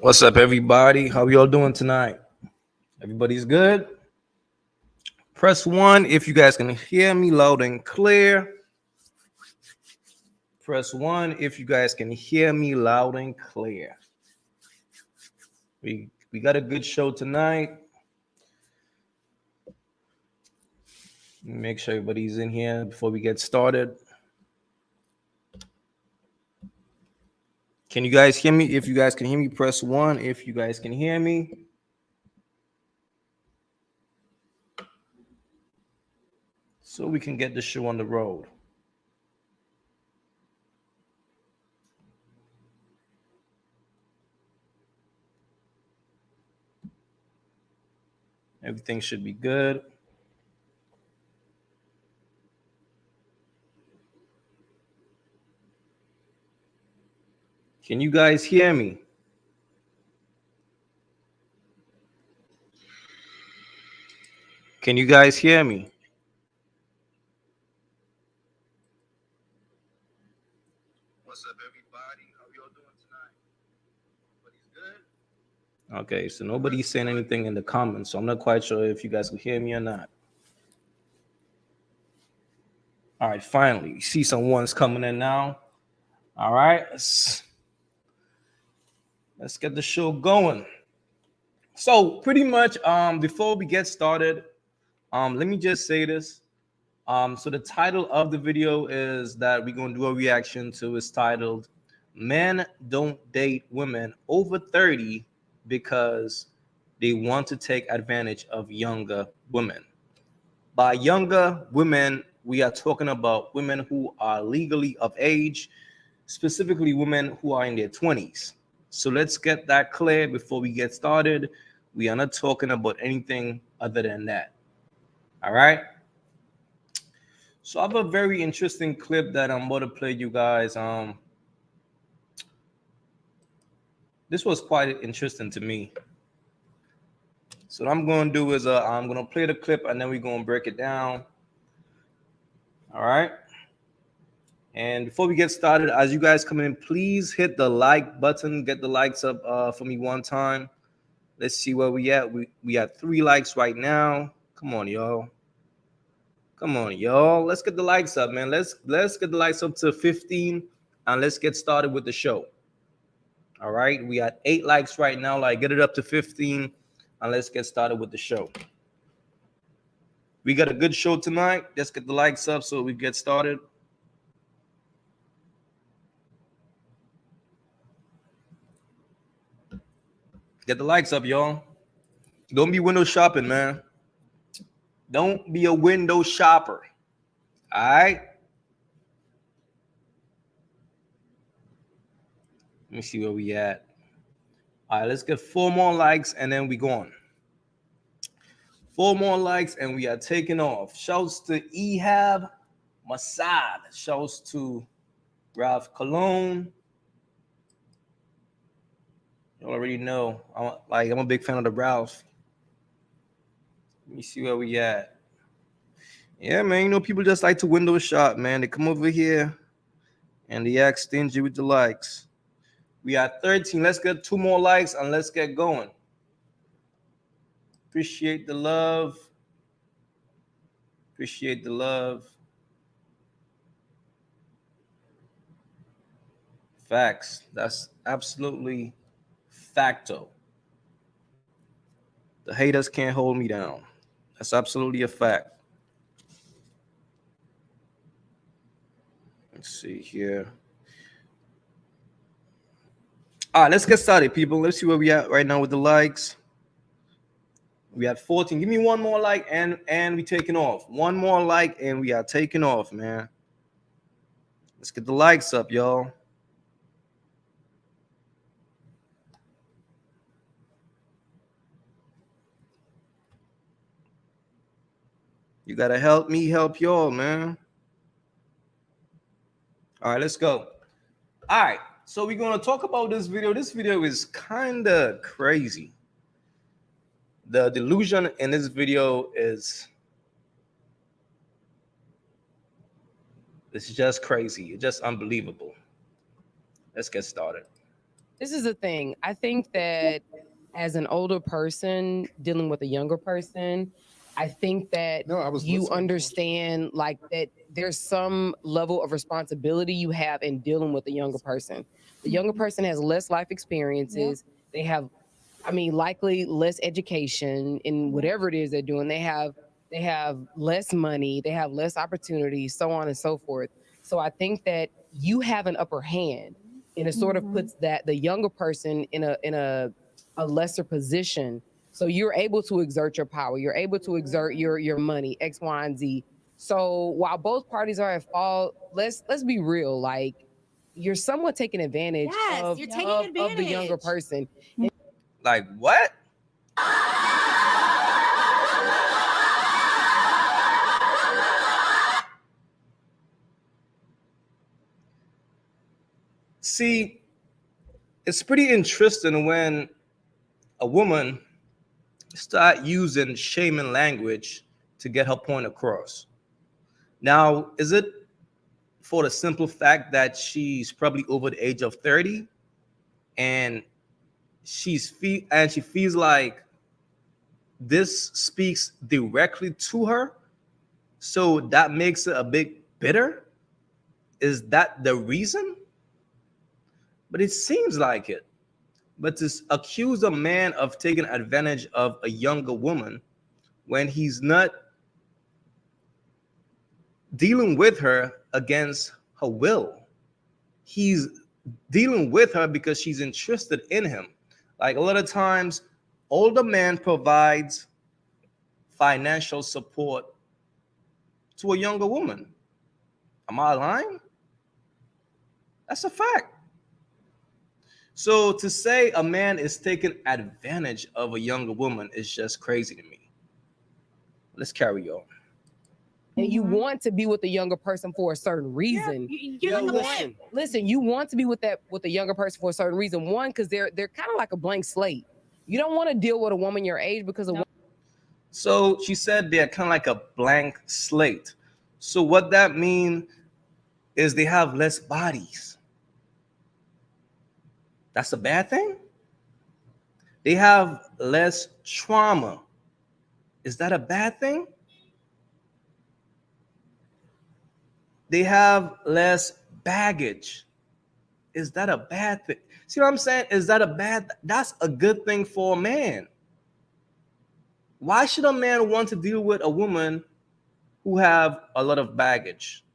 What's up, everybody? How y'all doing tonight? Everybody's good? Press 1 if you guys can hear me loud and clear. Press 1 if you guys can hear me loud and clear. We got a good show tonight. Make sure everybody's in here before we get started. Can you guys hear me? If you guys can hear me, press 1 if you guys can hear me. So we can get the show on the road. Everything should be good. Can you guys hear me? Can you guys hear me? What's up, everybody? How y'all doing tonight? Everybody's good? Okay, so nobody's saying anything in the comments, so I'm not quite sure if you guys can hear me or not. All right, finally, you see some ones coming in now. All right, let's get the show going. So pretty much, before we get started, let me just say this. So the title of the video is that we're gonna do a reaction to is titled "Men Don't Date Women Over 30 Because They Want to Take Advantage of Younger Women." By younger women, we are talking about women who are legally of age, specifically women who are in their 20s. So let's get that clear before we get started. We are not talking about anything other than that. All right. So I have a very interesting clip that I'm about to play you guys. This was quite interesting to me. So what I'm going to do is I'm going to play the clip and then we're going to break it down. All right. And before we get started, as you guys come in, please hit the like button. Get the likes up for me one time. Let's see where we at. We at 3 likes right now. Come on, y'all. Come on, y'all. Let's get the likes up, man. Let's get the likes up to 15 and let's get started with the show. All right. We at 8 likes right now. Like, get it up to 15 and let's get started with the show. We got a good show tonight. Let's get the likes up so we get started. Get the likes up, y'all. Don't be window shopping, man. Don't be a window shopper. All right. Let me see where we at. All right, let's get 4 more likes and then we go on. 4 more likes and we are taking off. Shouts to Ehab Masad. Shouts to Ralph Cologne. You already know. I'm a big fan of the Ralph. Let me see where we at. Yeah, man. You know, people just like to window shop, man. They come over here and they act stingy with the likes. We are 13. Let's get 2 more likes and let's get going. Appreciate the love. Appreciate the love. Facts. That's absolutely facto. The haters can't hold me down. That's absolutely a fact. Let's see here. All right, let's get started, people. Let's see where we at right now with the likes. We at 14. Give me 1 more like and we taking off. 1 more like and we are taking off, man. Let's get the likes up, y'all. You gotta help me help y'all, man. All right, let's go. All right, so we're gonna talk about this video. This video is kind of crazy. The delusion in this video is it's just crazy. It's just unbelievable. Let's get started. This is the thing. I think that as an older person dealing with a younger person, I think that you understand like that there's some level of responsibility you have in dealing with a younger person. The younger person has less life experiences. They have, I mean, likely less education in whatever it is they're doing. They have less money, they have less opportunities, so on and so forth. So I think that you have an upper hand, and it sort of puts that the younger person in a lesser position. So you're able to exert your power, you're able to exert your money, X, Y, and Z. So while both parties are at fault, let's be real. Like you're somewhat taking advantage of the younger person. Like what? See, it's pretty interesting when a woman start using shaming language to get her point across. Now, is it for the simple fact that she's probably over the age of 30 and she feels like this speaks directly to her, so that makes it a bit bitter? Is that the reason? But it seems like it. But to accuse a man of taking advantage of a younger woman when he's not dealing with her against her will, he's dealing with her because she's interested in him. Like a lot of times, older man provides financial support to a younger woman. Am I lying? That's a fact. So to say a man is taking advantage of a younger woman is just crazy to me. Let's carry on. And you want to be with the younger person for a certain reason. Listen, you want to be with the younger person for a certain reason. One, because they're kind of like a blank slate. You don't want to deal with a woman your age because of. So she said they're kind of like a blank slate. So what that means is they have less bodies. That's a bad thing? They have less trauma. Is that a bad thing? They have less baggage. Is that a bad thing? See what I'm saying? Is that a bad? That's a good thing for a man. Why should a man want to deal with a woman who have a lot of baggage,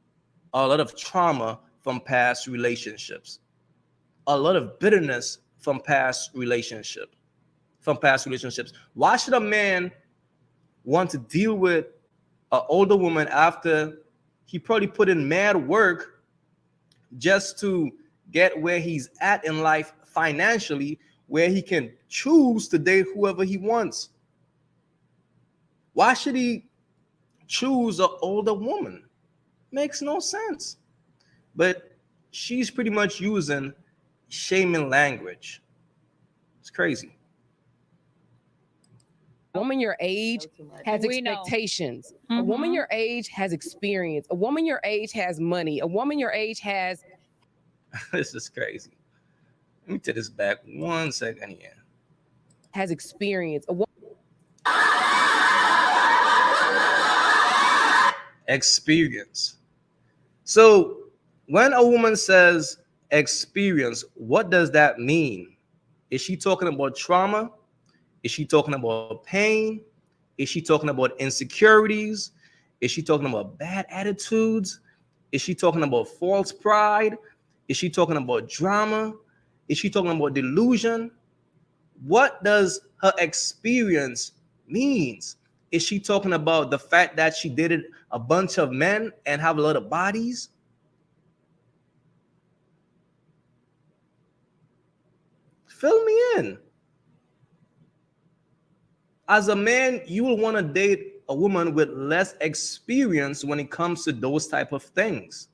a lot of trauma from past relationships, a lot of bitterness from past relationships? Why should a man want to deal with an older woman after he probably put in mad work just to get where he's at in life financially, where he can choose to date whoever he wants? Why should he choose an older woman? Makes no sense. But she's pretty much using shaming language. It's crazy. A woman your age has expectations. A woman your age has experience. A woman your age has money. A woman your age has. This is crazy. Let me take this back 1 second here. Has experience. Experience. So when a woman says experience, what does that mean? Is she talking about trauma? Is she talking about pain? Is she talking about insecurities? Is she talking about bad attitudes? Is she talking about false pride? Is she talking about drama? Is she talking about delusion? What does her experience means? Is she talking about the fact that she dated a bunch of men and have a lot of bodies? Fill me in. As a man, you will want to date a woman with less experience when it comes to those type of things.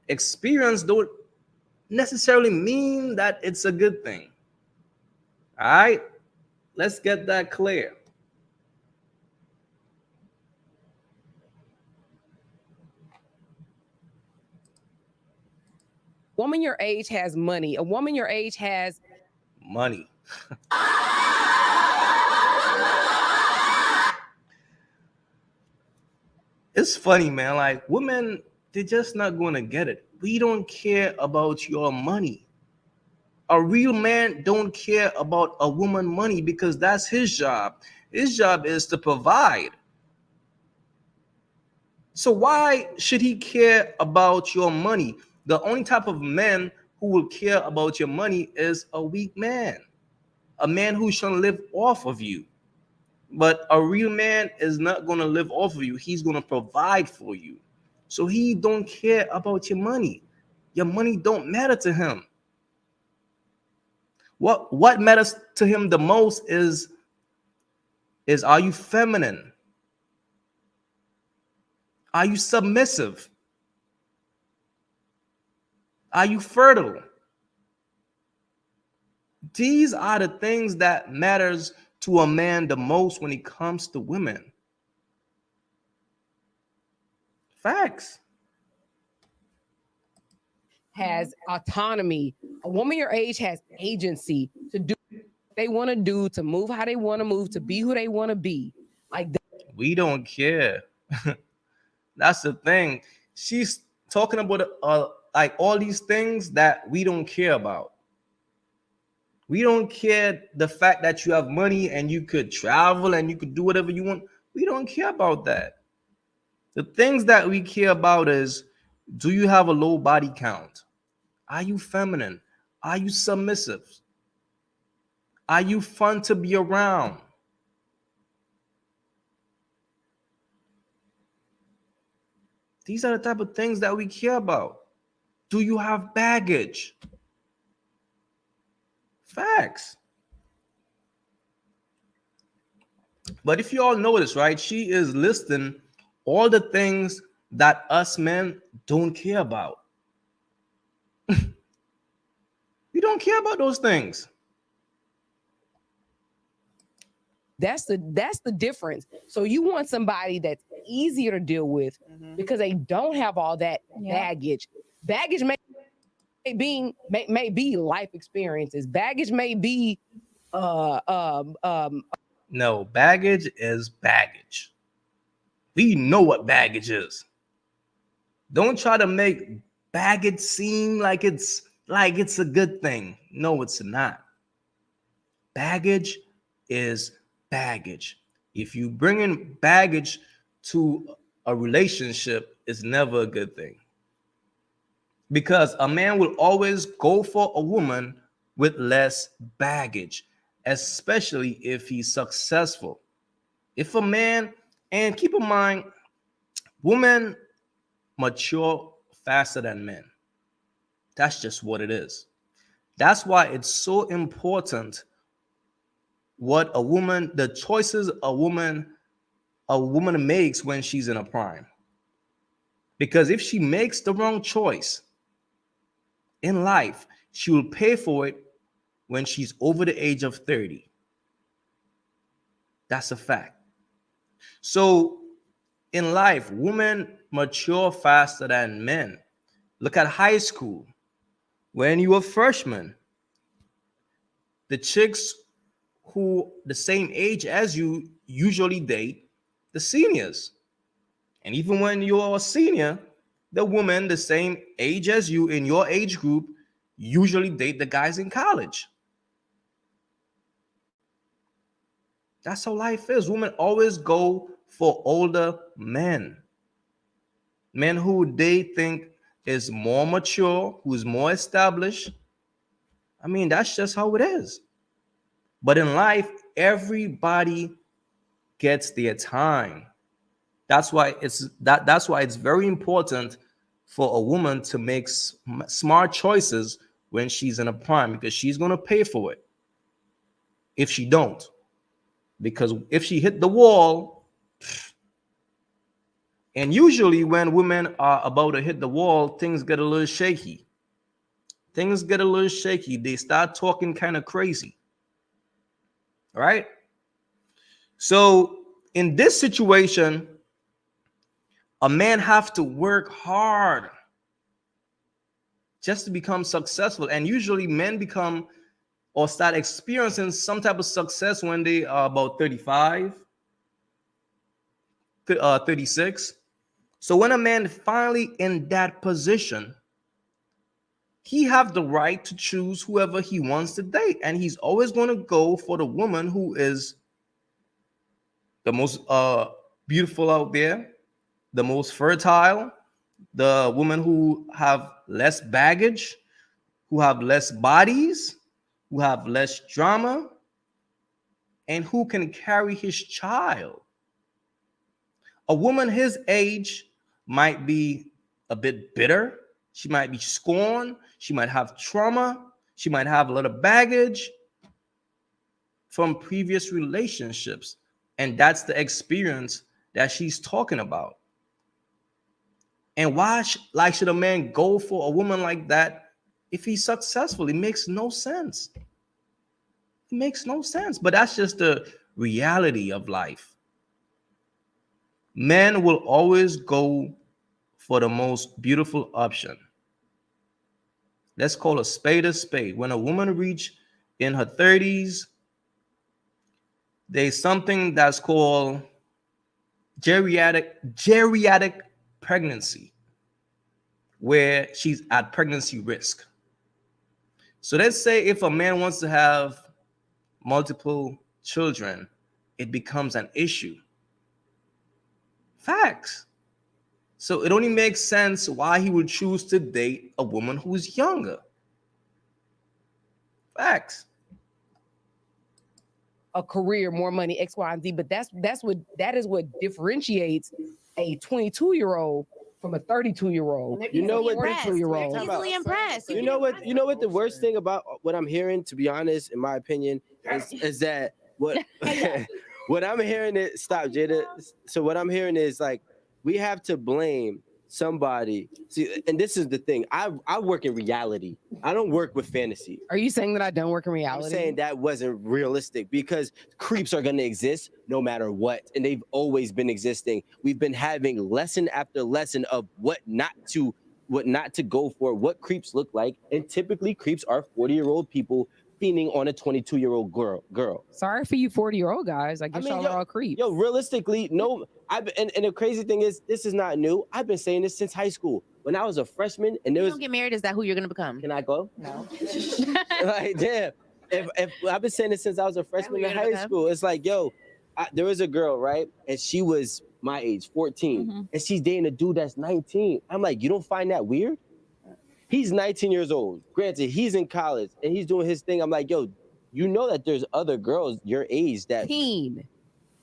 Experience don't necessarily mean that it's a good thing. All right, let's get that clear. woman your age has money. A woman your age has money. It's funny, man. Like, women, they're just not going to get it. We don't care about your money. A real man don't care about a woman money because that's his job. His job is to provide. So why should he care about your money? The only type of man who will care about your money is a weak man, a man who's trying to live off of you. But a real man is not going to live off of you. He's going to provide for you. So he don't care about your money. Your money don't matter to him. What matters to him the most is are you feminine? Are you submissive? Are you fertile? These are the things that matters to a man the most when it comes to women. Facts. Has autonomy. A woman your age has agency to do what they want to do, to move how they want to move, to be who they want to be. Like we don't care. That's the thing. She's talking about like all these things that we don't care about. We don't care the fact that you have money and you could travel and you could do whatever you want. We don't care about that. The things that we care about is, do you have a low body count? Are you feminine? Are you submissive? Are you fun to be around? These are the type of things that we care about. Do you have baggage? Facts. But if you all notice, right, she is listing all the things that us men don't care about. We don't care about those things. That's the difference. So you want somebody that's easier to deal with because they don't have all that baggage. Baggage may be life experiences. Baggage may be no, baggage is baggage. We know what baggage is. Don't try to make baggage seem like it's a good thing. No, it's not. Baggage is baggage. If you bring in baggage to a relationship, it's never a good thing. Because a man will always go for a woman with less baggage, especially if he's successful. If a man, and keep in mind, women mature faster than men. That's just what it is. That's why it's so important what a woman, the choices a woman makes when she's in a prime. Because if she makes the wrong choice in life, she will pay for it when she's over the age of 30. That's a fact. So in life, women mature faster than men. Look at high school. When you were freshmen, the chicks who the same age as you usually date the seniors. And even when you're a senior, the women the same age as you in your age group usually date the guys in college. That's how life is. Women always go for older men. Men who they think is more mature, who is more established. I mean, that's just how it is. But in life, everybody gets their time. That's why it's very important for a woman to make smart choices when she's in a prime, because she's going to pay for it if she don't. Because if she hit the wall, and usually when women are about to hit the wall, things get a little shaky. Things get a little shaky. They start talking kind of crazy. Right? So in this situation, a man have to work hard just to become successful. And usually men become or start experiencing some type of success when they are about 35, 36. So when a man finally in that position, he have the right to choose whoever he wants to date. And he's always going to go for the woman who is the most beautiful out there, the most fertile, the woman who have less baggage, who have less bodies, who have less drama, and who can carry his child. A woman his age might be a bit bitter. She might be scorned. She might have trauma. She might have a lot of baggage from previous relationships. And that's the experience that she's talking about. And why should a man go for a woman like that if he's successful? It makes no sense. It makes no sense. But that's just the reality of life. Men will always go for the most beautiful option. Let's call a spade a spade. When a woman reaches in her 30s, there's something that's called geriatric pregnancy, where she's at pregnancy risk. So let's say if a man wants to have multiple children, it becomes an issue. Facts. So it only makes sense why he would choose to date a woman who's younger. Facts. A career, more money, X, Y, and Z. But that is what differentiates a 22-year-old from a 32-year-old. You know what? 32-year-old. Easily impressed. You know what? You know what? The worst thing about what I'm hearing, to be honest, in my opinion, is that what what I'm hearing is stop, Jada. So what I'm hearing is like we have to blame somebody. See, and this is the thing. I work in reality. I don't work with fantasy. Are you saying that I don't work in reality? I'm saying that wasn't realistic because creeps are going to exist no matter what. And they've always been existing. We've been having lesson after lesson of what not to go for, what creeps look like. And typically creeps are 40-year-old people fiending on a 22-year-old girl. Sorry for you 40-year-old guys. I guess y'all are all creeps. Yo, realistically, no. And the crazy thing is, this is not new. I've been saying this since high school. When I was a freshman, and there was. Don't get married. Is that who you're gonna become? Can I go? No. Like, damn. If I've been saying this since I was a freshman in high school. It's like, yo, there was a girl, right? And she was my age, 14, and she's dating a dude that's 19. I'm like, you don't find that weird? He's 19 years old. Granted, he's in college and he's doing his thing. I'm like, yo, you know that there's other girls your age that teen.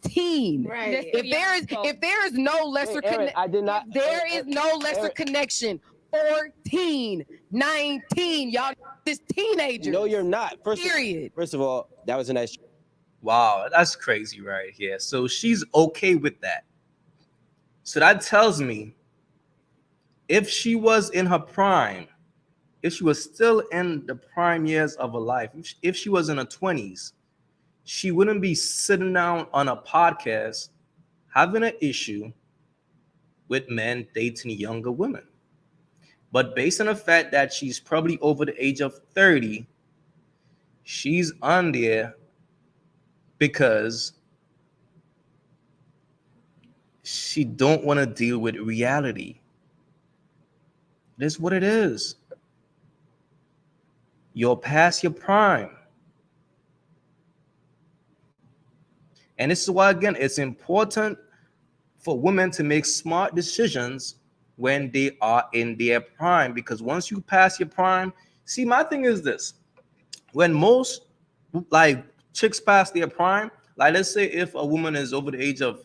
Right. If there is no lesser connection, I did not. There is no lesser connection. 14, 19, y'all, this teenager. No, you're not. First of all, that was a nice. Wow, that's crazy right here. So she's okay with that. So that tells me if she was in her prime, if she was still in the prime years of her life, if she was in her 20s, she wouldn't be sitting down on a podcast having an issue with men dating younger women. But based on the fact that she's probably over the age of 30, she's on there because she don't want to deal with reality. That's what it is. You're past your prime. And this is why, again, it's important for women to make smart decisions when they are in their prime. Because once you pass your prime, see, my thing is this. When most like chicks pass their prime, like let's say if a woman is over the age of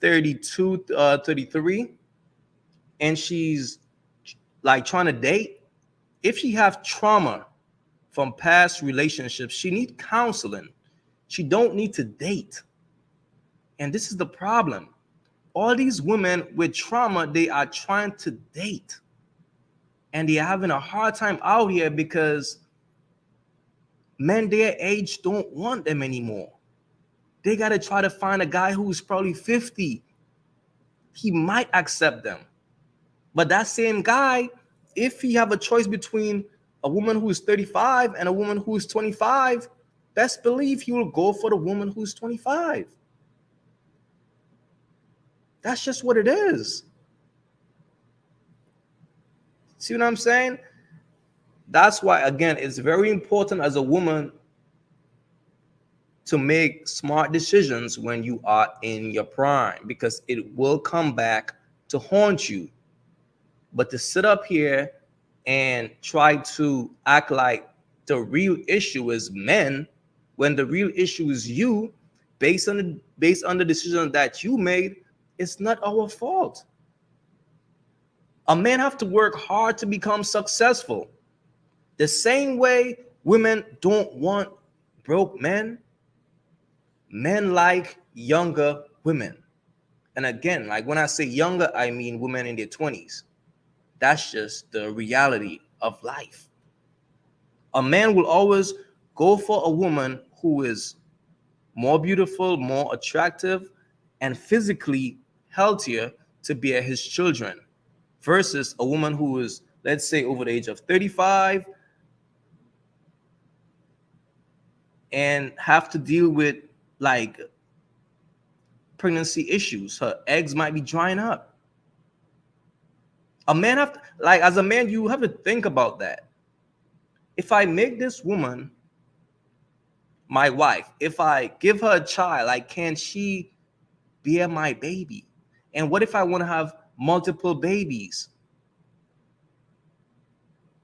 32, 33, and she's like trying to date, if she have trauma from past relationships, she needs counseling. She don't need to date. And this is the problem. All these women with trauma, they are trying to date. And they're having a hard time out here because men their age don't want them anymore. They got to try to find a guy who's probably 50. He might accept them. But that same guy if he have a choice between a woman who is 35 and a woman who is 25, best believe he will go for the woman who's 25. That's just what it is. See what I'm saying? That's why, again, it's very important as a woman to make smart decisions when you are in your prime, because it will come back to haunt you. But to sit up here and try to act like the real issue is men, when the real issue is you, based on the decision that you made, it's not our fault. A man have to work hard to become successful. The same way women don't want broke men, men like younger women. And again, like when I say younger, I mean women in their 20s. That's just the reality of life. A man will always go for a woman who is more beautiful, more attractive, and physically healthier to bear his children, versus a woman who is, let's say, over the age of 35 and have to deal with like pregnancy issues. Her eggs might be drying up. A man have to, like, as a man, you have to think about that. If I make this woman my wife, if I give her a child, like, can she bear my baby? And what if I want to have multiple babies?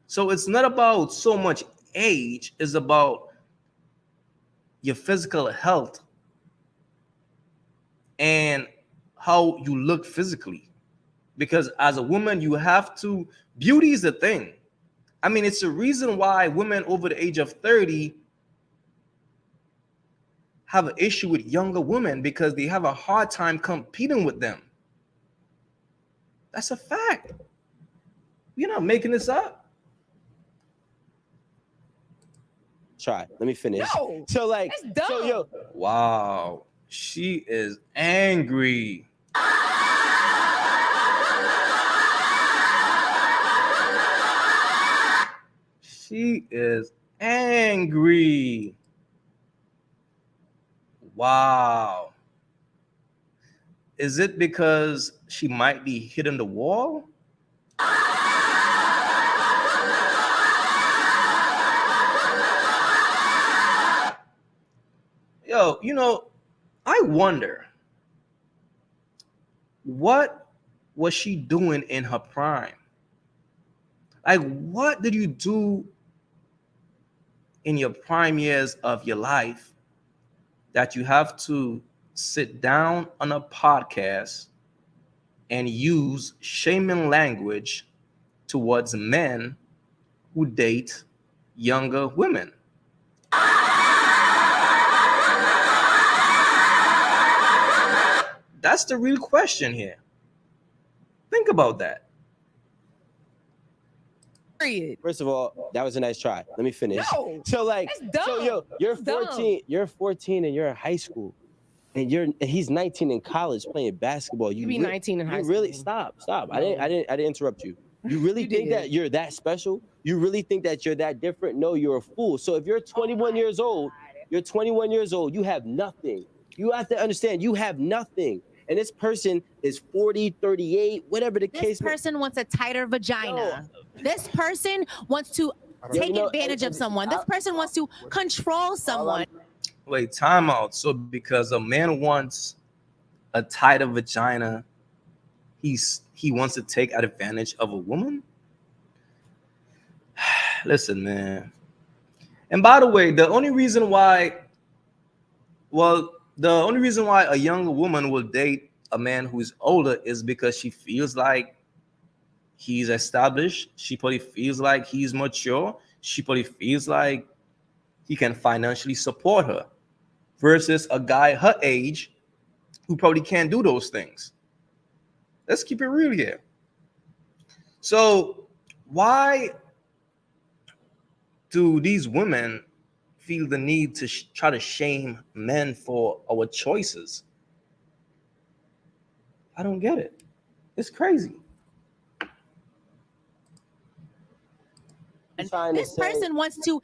So it's not about so much age, it's about your physical health and how you look physically. Because as a woman, you have to, beauty is the thing. I mean, it's the reason why women over the age of 30 have an issue with younger women, because they have a hard time competing with them. That's a fact. You're not making this up. Try. Let me finish. No, so like, that's dumb. so yo, Wow, she is angry. She is angry. Wow. Is it because she might be hitting the wall? Yo, you know, I wonder, what was she doing in her prime? Like, what did you do in your prime years of your life that you have to sit down on a podcast and use shaming language towards men who date younger women? That's the real question here. Think about that. Period. first of all, that was a nice try. Let me finish. No, So like, that's dumb. so yo, you're That's 14. dumb. You're 14 and you're in high school, and he's 19 in college playing basketball. You be 19 in high you school. really stop. No. I didn't interrupt you. You really You think did. that you're that special? You really think that you're that different? No, you're a fool. So if you're 21 years old, you're 21 years old. You have nothing. You have to understand. You have nothing. And this person is 40, 38, whatever the case. This person wants a tighter vagina. This person wants to take advantage of someone. This person wants to control someone. Wait, time out. So because a man wants a tighter vagina, he wants to take advantage of a woman? Listen, man. And by the way, the only reason why a younger woman will date a man who's older is because she feels like he's established. She probably feels like he's mature. She probably feels like he can financially support her, versus a guy her age who probably can't do those things. Let's keep it real here. So why do these women feel the need to try to shame men for our choices? I don't get it. It's crazy. This person wants to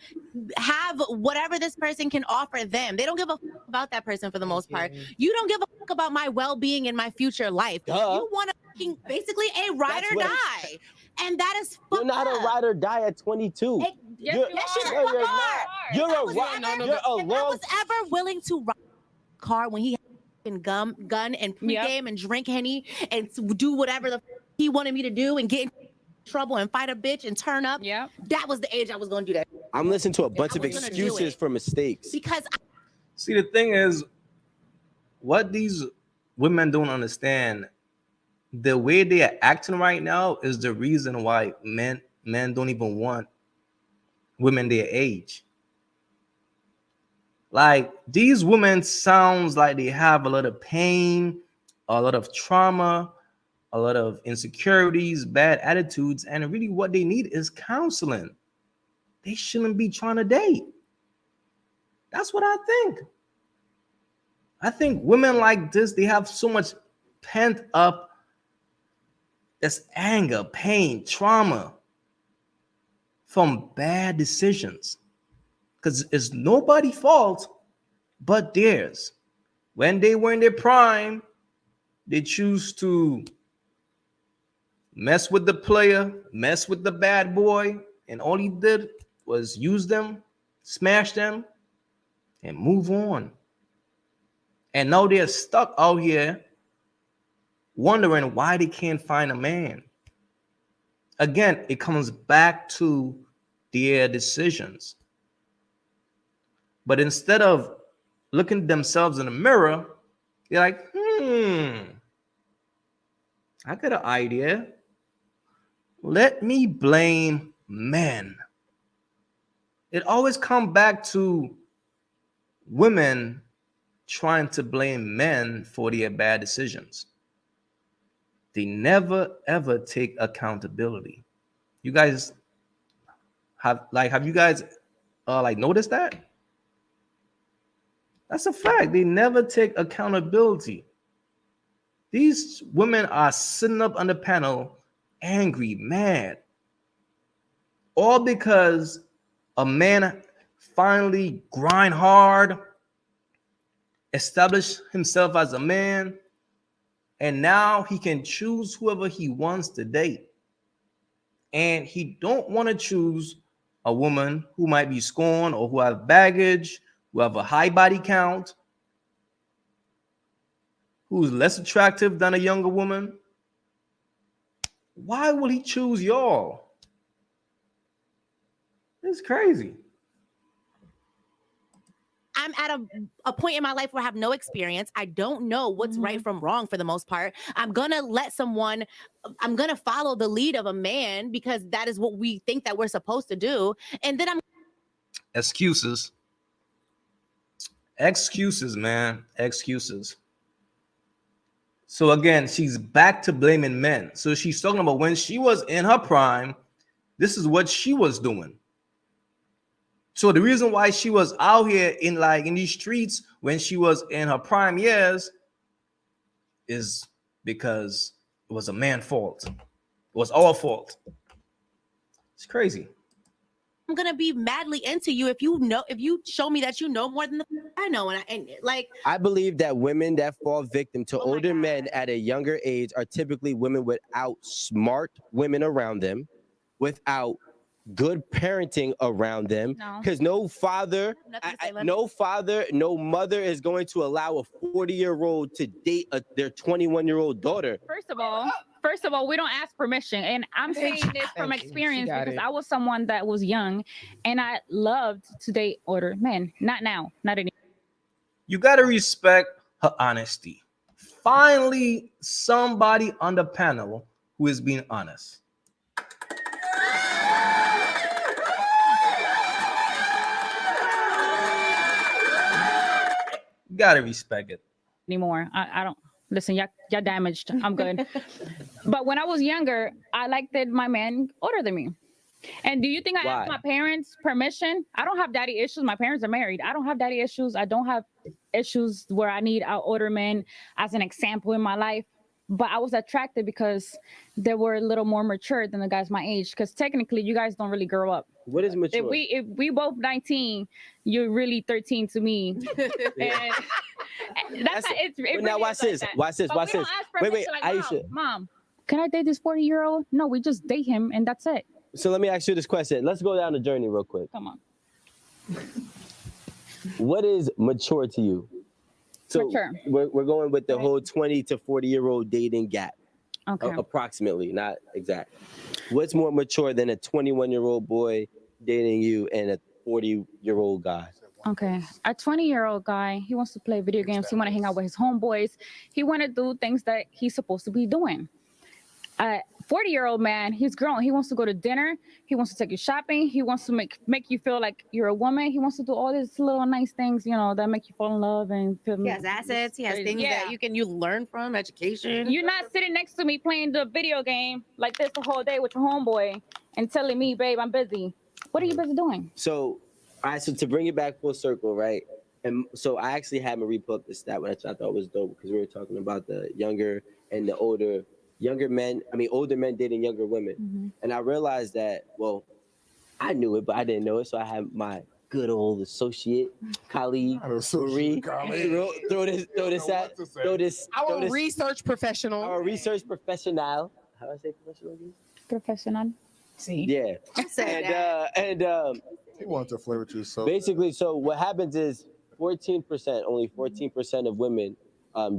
have whatever this person can offer them. They don't give a fuck about that person for the most part. You don't give a fuck about my well-being and my future life. You want to basically a ride or die. And that is fucked You're not a ride or die at 22. Yes, you are. You're a I was ever willing to ride a car when he had a gun and pregame and drink Henny and do whatever the he wanted me to do and get in trouble and fight a bitch and turn up. Yeah, that was the age I was going to do that. I'm listening to a bunch of excuses for mistakes. Because see, the thing is, what these women don't understand, the way they are acting right now is the reason why men don't even want women their age. Like, these women sounds like they have a lot of pain, a lot of trauma, a lot of insecurities, bad attitudes, and really what they need is counseling. They shouldn't be trying to date. That's what I think. I think women like this, they have so much pent up this anger, pain, trauma from bad decisions. Because it's nobody's fault but theirs. When they were in their prime, they choose to mess with the player, mess with the bad boy, and all he did was use them, smash them, and move on. And now they're stuck out here wondering why they can't find a man. Again, it comes back to their decisions. But instead of looking at themselves in the mirror, they're like, I got an idea. Let me blame men. It always comes back to women trying to blame men for their bad decisions. They never ever take accountability. You guys have you guys noticed that? That's a fact. They never take accountability. These women are sitting up on the panel angry, mad, all because a man finally grind hard, establish himself as a man, and now he can choose whoever he wants to date. And he don't want to choose a woman who might be scorned or who have baggage, who have a high body count, who's less attractive than a younger woman. Why will he choose y'all? It's crazy. I'm at a point in my life where I have no experience. I don't know what's right from wrong for the most part. I'm going to follow the lead of a man because that is what we think that we're supposed to do. And then Excuses, man. Excuses. So again, she's back to blaming men. So she's talking about when she was in her prime, this is what she was doing. So the reason why she was out here in these streets when she was in her prime years is because it was a man's fault. It was our fault. It's crazy. I'm gonna be madly into you if you show me that you know more than I know. I believe that women that fall victim to older men at a younger age are typically women without smart women around them, without good parenting around them, because no father, no mother is going to allow a 40-year-old to date their 21-year-old daughter. First of all, we don't ask permission, and I'm saying this from experience because I was someone that was young, and I loved to date older men. Not now, not anymore. You gotta respect her honesty. Finally, somebody on the panel who is being honest. You gotta respect it. Anymore. I don't listen, y'all damaged. I'm good. But when I was younger, I liked that my man older than me. And do you think I asked my parents permission? I don't have daddy issues. My parents are married. I don't have daddy issues. I don't have issues where I need an older man as an example in my life. but I was attracted because they were a little more mature than the guys my age. Because technically, you guys don't really grow up. What is mature? If we both 19, you're really 13 to me. And that's how it's. It now really watch this. Watch this. Watch this. Wait, like, Aisha. Mom, can I date this 40-year-old? No, we just date him, and that's it. So let me ask you this question. Let's go down the journey real quick. Come on. What is mature to you? So mature. We're going with the whole 20 to 40-year-old dating gap. Okay. Approximately, not exact. What's more mature than a 21-year-old boy dating you and a 40-year-old guy? Okay. A 20-year-old guy, he wants to play video games. He want to hang out with his homeboys. He want to do things that he's supposed to be doing. A 40-year-old man, he's grown. He wants to go to dinner. He wants to take you shopping. He wants to make you feel like you're a woman. He wants to do all these little nice things, that make you fall in love and feel. He has assets. He has things that you learn from, education. You're not sitting next to me playing the video game like this the whole day with your homeboy and telling me, babe, I'm busy. What are you busy doing? So, all right, so to bring it back full circle, right? And so I actually had Marie pull up the stat, which I thought was dope because we were talking about the younger and the older men dating younger women. Mm-hmm. And I realized that, well, I knew it, but I didn't know it. So I had my good old associate, colleague, Marie, throw this. Our research professional. Our research professional. How do I say professional again? Professional. See? Yeah. He wants to flirt with you. So basically, so what happens is only 14% of women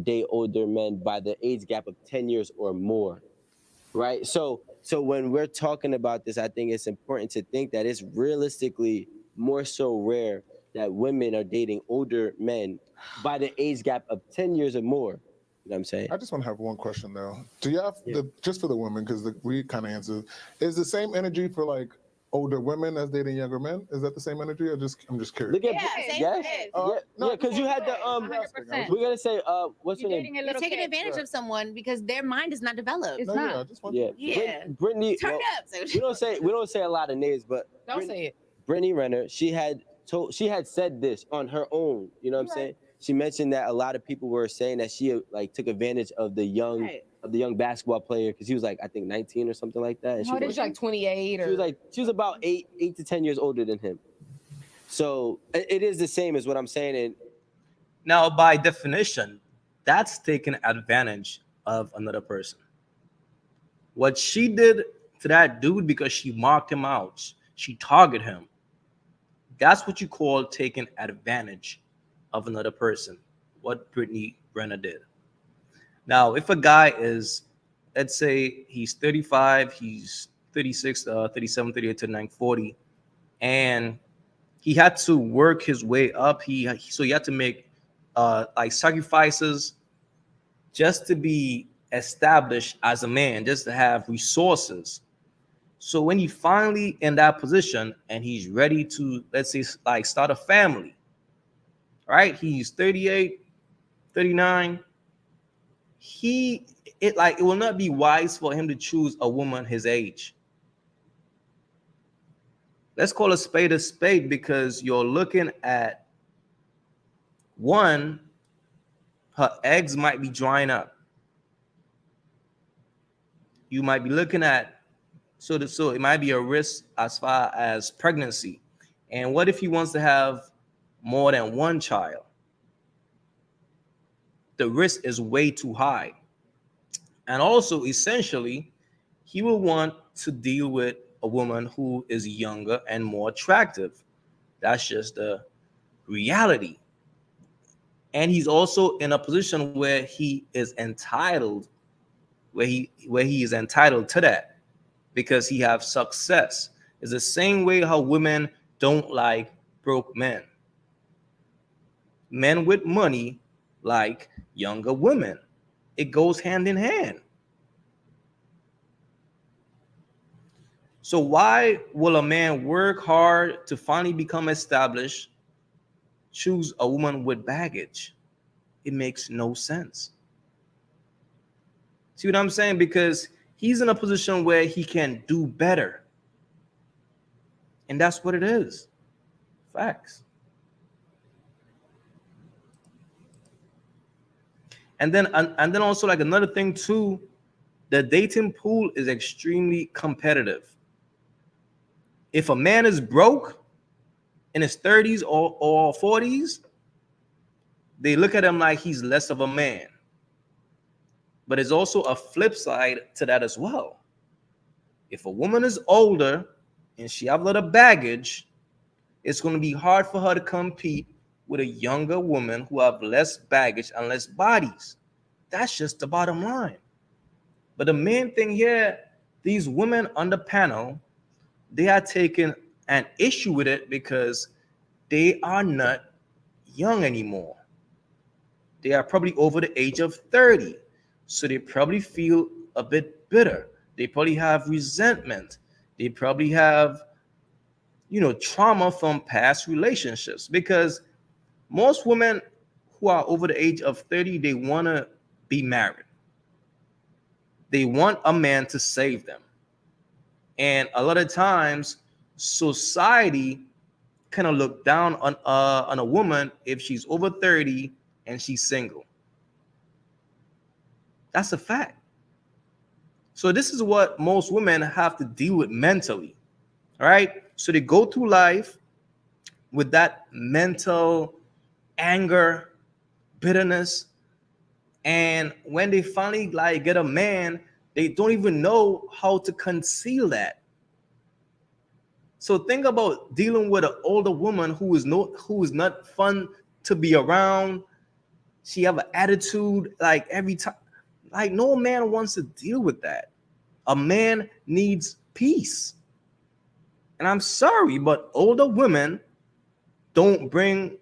date older men by the age gap of 10 years or more, right? So when we're talking about this, I think it's important to think that it's realistically more so rare that women are dating older men by the age gap of 10 years or more. You know what I'm saying? I just want to have one question though. Do you have just for the women, because we kind of answered, is the same energy for like older women as dating younger men? Is that the same energy? I'm just curious. Look at because you had the 100%. we're gonna say what's her name? You're taking advantage of someone because their mind is not developed. It's not. I just want Brittany. Turn up. We don't say a lot of names, but Don't say it. Brittany Renner, she had said this on her own. You know what I'm saying? She mentioned that a lot of people were saying that she like took advantage of the young basketball player because he was like I think 19 or something like that. And She was like 28 or she was about 8 to 10 years older than him. So it is the same as what I'm saying. And now, by definition, that's taking advantage of another person. What she did to that dude because she marked him out, she targeted him. That's what you call taking advantage of another person. What Brittany Renner did. Now, if a guy is, let's say he's 35, he's 36, 37, 38, 39, 40, and he had to work his way up. So he had to make like sacrifices just to be established as a man, just to have resources. So when he finally in that position and he's ready to, let's say, like start a family, right? He's 38, 39. It will not be wise for him to choose a woman his age. Let's call a spade because you're looking at one, her eggs might be drying up. You might be looking at, so it might be a risk as far as pregnancy. And what if he wants to have more than one child? The risk is way too high. And also, essentially, he will want to deal with a woman who is younger and more attractive. That's just the reality. And he's also in a position where he is entitled, where he is entitled to that because he have success. It's the same way how women don't like broke men. Men with money like younger women. It goes hand in hand. So why will a man work hard to finally become established, choose a woman with baggage? It makes no sense. See what I'm saying? Because he's in a position where he can do better. And that's what it is. Facts. And then also like another thing too, the dating pool is extremely competitive. If a man is broke in his 30s or 40s, they look at him like he's less of a man. But there's also a flip side to that as well. If a woman is older and she have a lot of baggage, it's going to be hard for her to compete with a younger woman who have less baggage and less bodies. That's just the bottom line. But the main thing here, these women on the panel, they are taking an issue with it because they are not young anymore. They are probably over the age of 30. So they probably feel a bit bitter. They probably have resentment. They probably have, trauma from past relationships, because most women who are over the age of 30, they want to be married. They want a man to save them. And a lot of times, society kind of look down on a woman if she's over 30 and she's single. That's a fact. So this is what most women have to deal with mentally, all right? So they go through life with that mental anger, bitterness, and when they finally get a man, they don't even know how to conceal that. So think about dealing with an older woman who is not fun to be around. She have an attitude every time. No man wants to deal with that. A man needs peace. And I'm sorry, but older women don't bring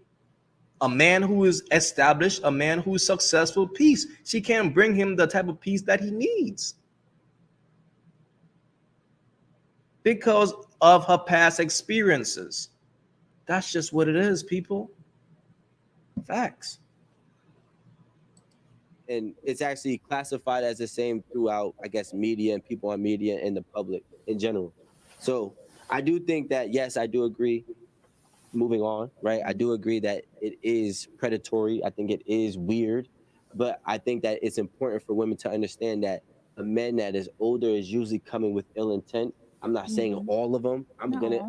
a man who is established, a man who is successful, peace. She can't bring him the type of peace that he needs because of her past experiences. That's just what it is, people. Facts. And it's actually classified as the same throughout, I guess, media and people on media and the public in general. So I do think that, yes, I do agree. Moving on, right? I do agree that it is predatory. I think it is weird, but I think that it's important for women to understand that a man that is older is usually coming with ill intent. I'm not saying all of them.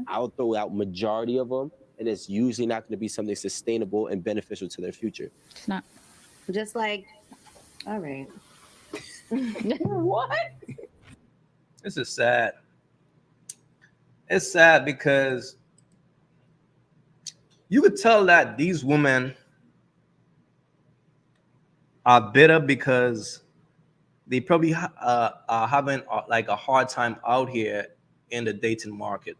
I'll throw out majority of them, and it's usually not going to be something sustainable and beneficial to their future. It's not. Just like, all right. What? This is sad. It's sad because you could tell that these women are bitter because they probably are having a hard time out here in the dating market.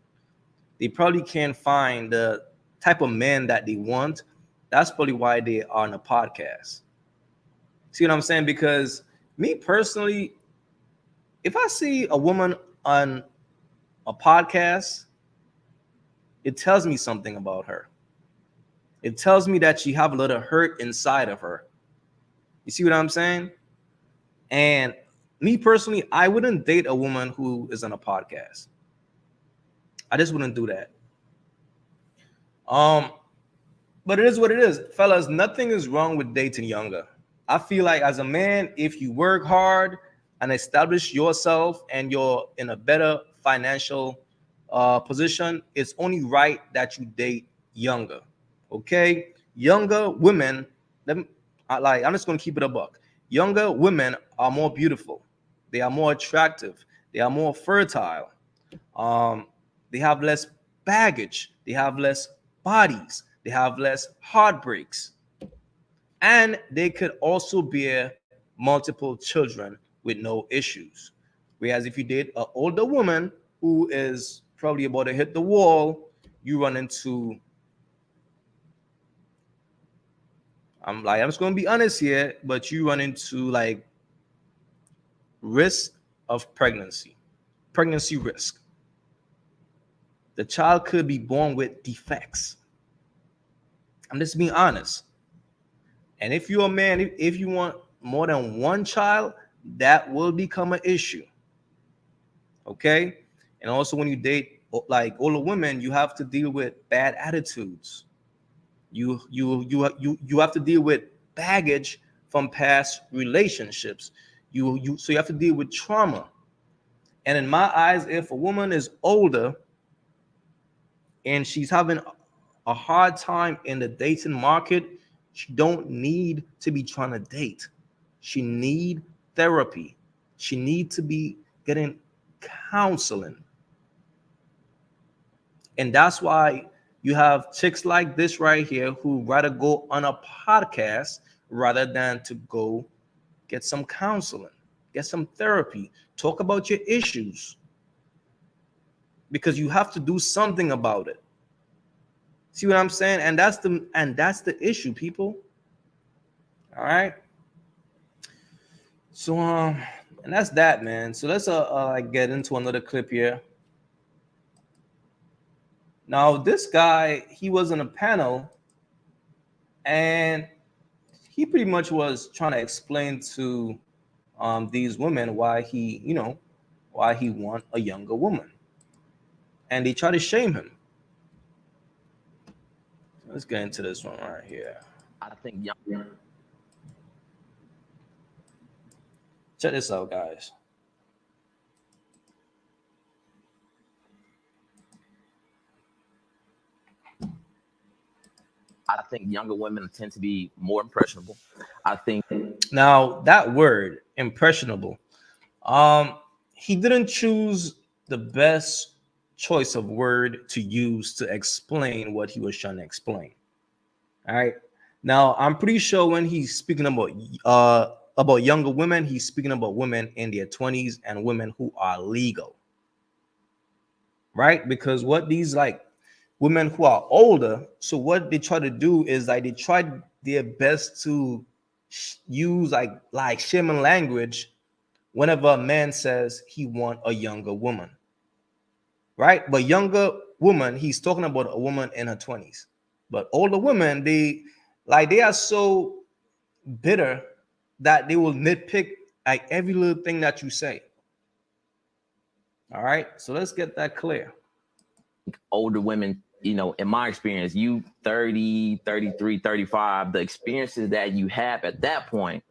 They probably can't find the type of man that they want. That's probably why they are on a podcast. See what I'm saying? Because me personally, if I see a woman on a podcast, it tells me something about her. It tells me that she have a lot of hurt inside of her. You see what I'm saying? And me personally, I wouldn't date a woman who is on a podcast. I just wouldn't do that. But it is what it is. Fellas, nothing is wrong with dating younger. I feel like as a man, if you work hard and establish yourself and you're in a better financial position, it's only right that you date younger. Okay, younger women. I'm just gonna keep it a buck. Younger women are more beautiful. They are more attractive. They are more fertile. They have less baggage. They have less bodies. They have less heartbreaks, and they could also bear multiple children with no issues. Whereas if you date an older woman who is probably about to hit the wall, you run into, I'm just going to be honest here, but you run into risk of pregnancy risk. The child could be born with defects. I'm just being honest. And if you're a man, if you want more than one child, that will become an issue. Okay? And also when you date older women, you have to deal with bad attitudes. You have to deal with baggage from past relationships. So you have to deal with trauma. And in my eyes, if a woman is older and she's having a hard time in the dating market, she don't need to be trying to date. She need therapy. She need to be getting counseling. And that's why you have chicks like this right here who rather go on a podcast rather than to go get some counseling, get some therapy, talk about your issues, because you have to do something about it. See what I'm saying? And that's the issue, people. All right. So and that's that, man. So let's get into another clip here. Now, this guy, he was on a panel, and he pretty much was trying to explain to these women why he want a younger woman, and they try to shame him. Let's get into this one right here. I think young. Check this out, guys. I think younger women tend to be more impressionable. I think now that word impressionable, he didn't choose the best choice of word to use to explain what he was trying to explain. All right. Now, I'm pretty sure when he's speaking about younger women, he's speaking about women in their 20s and women who are legal. Right? Because what these like women who are older, so what they try to do is like they try their best to use like shaming language whenever a man says he want a younger woman. Right? But younger woman, he's talking about a woman in her 20s. But older women, they are so bitter that they will nitpick like every little thing that you say. All right, so let's get that clear. Older women, you know, in my experience, you 30, 33, 35, the experiences that you have at that point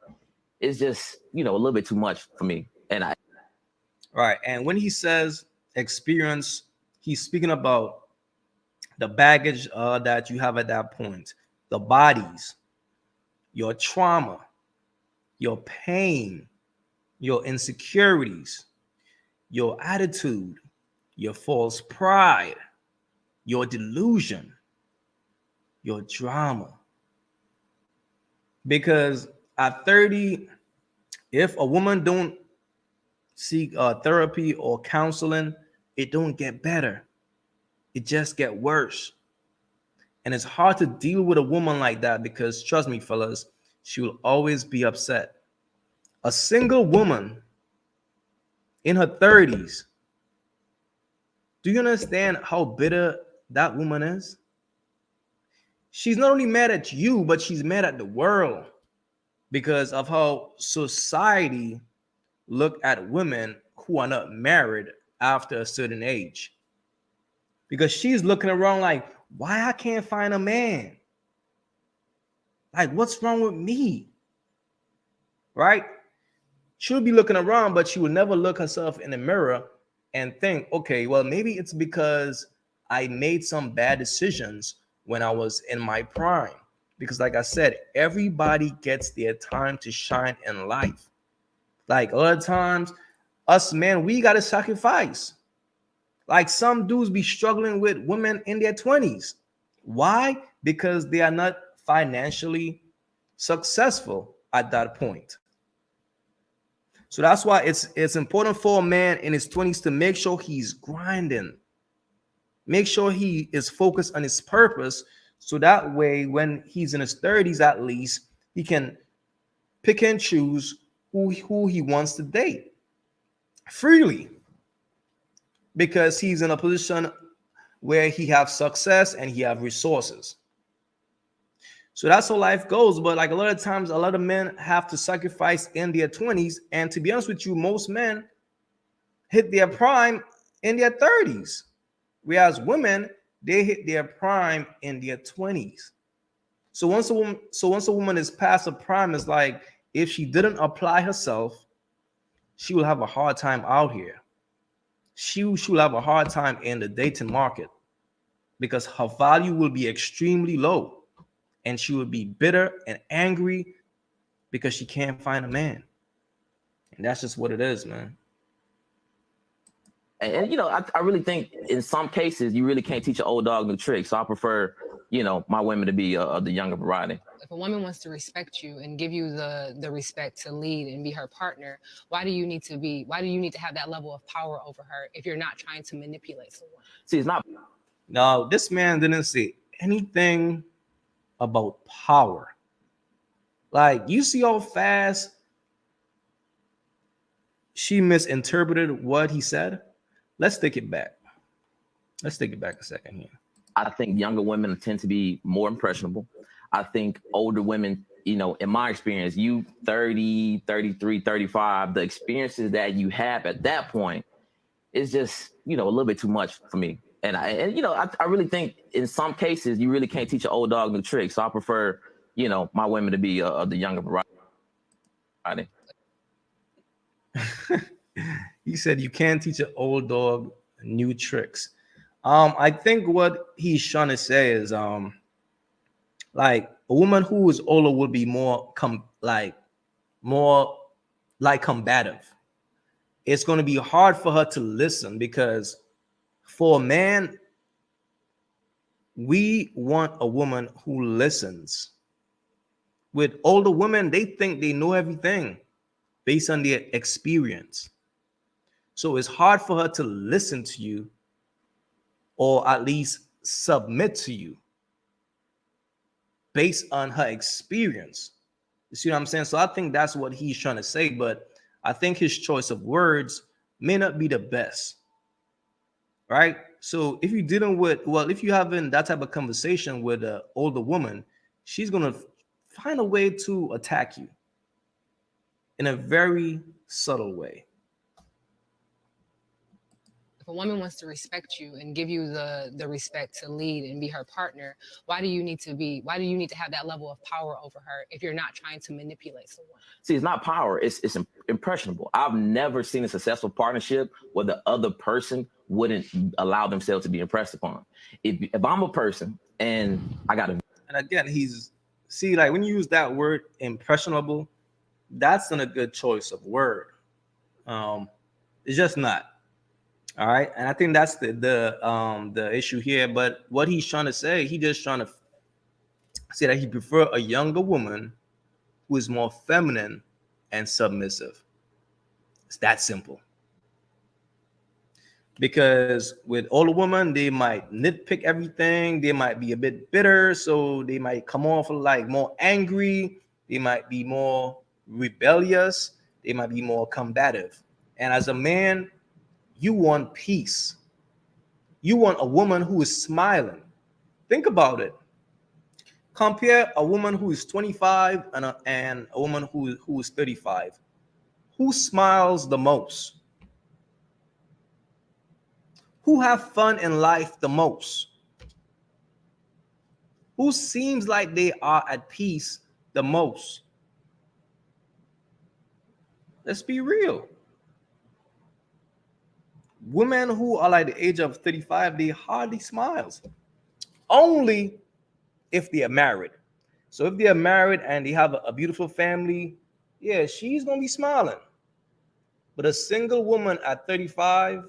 is just, you know, a little bit too much for me. And all right, and when he says experience, he's speaking about the baggage that you have at that point, the bodies, your trauma, your pain, your insecurities, your attitude, your false pride, your delusion, your drama. Because at 30, if a woman don't seek therapy or counseling, it don't get better. It just get worse. And it's hard to deal with a woman like that because, trust me, fellas, she will always be upset. A single woman in her 30s, do you understand how bitter that woman is? She's not only mad at you, but she's mad at the world because of how society look at women who are not married after a certain age. Because she's looking around like, why I can't find a man? Like, what's wrong with me? Right? She'll be looking around, but she will never look herself in the mirror and think, okay, well, maybe it's because I made some bad decisions when I was in my prime. Because like I said, everybody gets their time to shine in life. Like other times, us men, we got to sacrifice. Like some dudes be struggling with women in their 20s. Why? Because they are not financially successful at that point. So that's why it's important for a man in his 20s to make sure he's grinding. Make sure he is focused on his purpose. So that way, when he's in his 30s, at least, he can pick and choose who he wants to date freely. Because he's in a position where he have success and he have resources. So that's how life goes. But like a lot of times, a lot of men have to sacrifice in their 20s. And to be honest with you, most men hit their prime in their 30s. Whereas women, they hit their prime in their 20s. So once a woman is past a prime, it's like if she didn't apply herself, she will have a hard time out here. She will have a hard time in the dating market because her value will be extremely low, and she will be bitter and angry because she can't find a man. And that's just what it is, man. And you know, I really think in some cases you really can't teach an old dog new tricks. So I prefer, you know, my women to be the younger variety. If a woman wants to respect you and give you the respect to lead and be her partner, why do you need to have that level of power over her if you're not trying to manipulate someone? See, it's not. No, this man didn't say anything about power. Like, you see how fast she misinterpreted what he said? Let's take it back. Let's take it back a second here. I think younger women tend to be more impressionable. I think older women, you know, in my experience, you 30, 33, 35, the experiences that you have at that point is just, you know, a little bit too much for me. And you know, I really think in some cases you really can't teach an old dog new tricks. So I prefer, you know, my women to be the younger variety. He said you can't teach an old dog new tricks. I think what he's trying to say is like a woman who is older would be more combative. It's going to be hard for her to listen because for a man, we want a woman who listens. With older women, they think they know everything based on their experience. So it's hard for her to listen to you or at least submit to you based on her experience. You see what I'm saying? So I think that's what he's trying to say, but I think his choice of words may not be the best, right? So if you're dealing with, if you're having that type of conversation with an older woman, she's going to find a way to attack you in a very subtle way. If a woman wants to respect you and give you the respect to lead and be her partner, why do you need to have that level of power over her if you're not trying to manipulate someone? See, it's not power, it's impressionable. I've never seen a successful partnership where the other person wouldn't allow themselves to be impressed upon. If I'm a person and I got a... And again, like when you use that word impressionable, that's not a good choice of word. It's just not. All right, and I think that's the issue here. But what he's trying to say, he just trying to say that he prefer a younger woman who is more feminine and submissive. It's that simple. Because with older women, they might nitpick everything. They might be a bit bitter, so they might come off like more angry. They might be more rebellious. They might be more combative. And as a man, you want peace. You want a woman who is smiling. Think about it. Compare a woman who is 25 and a woman who is 35. Who smiles the most? Who have fun in life the most? Who seems like they are at peace the most? Let's be real. Women who are like the age of 35, they hardly smiles. Only if they are married. So if they are married and they have a beautiful family, yeah, she's going to be smiling. But a single woman at 35,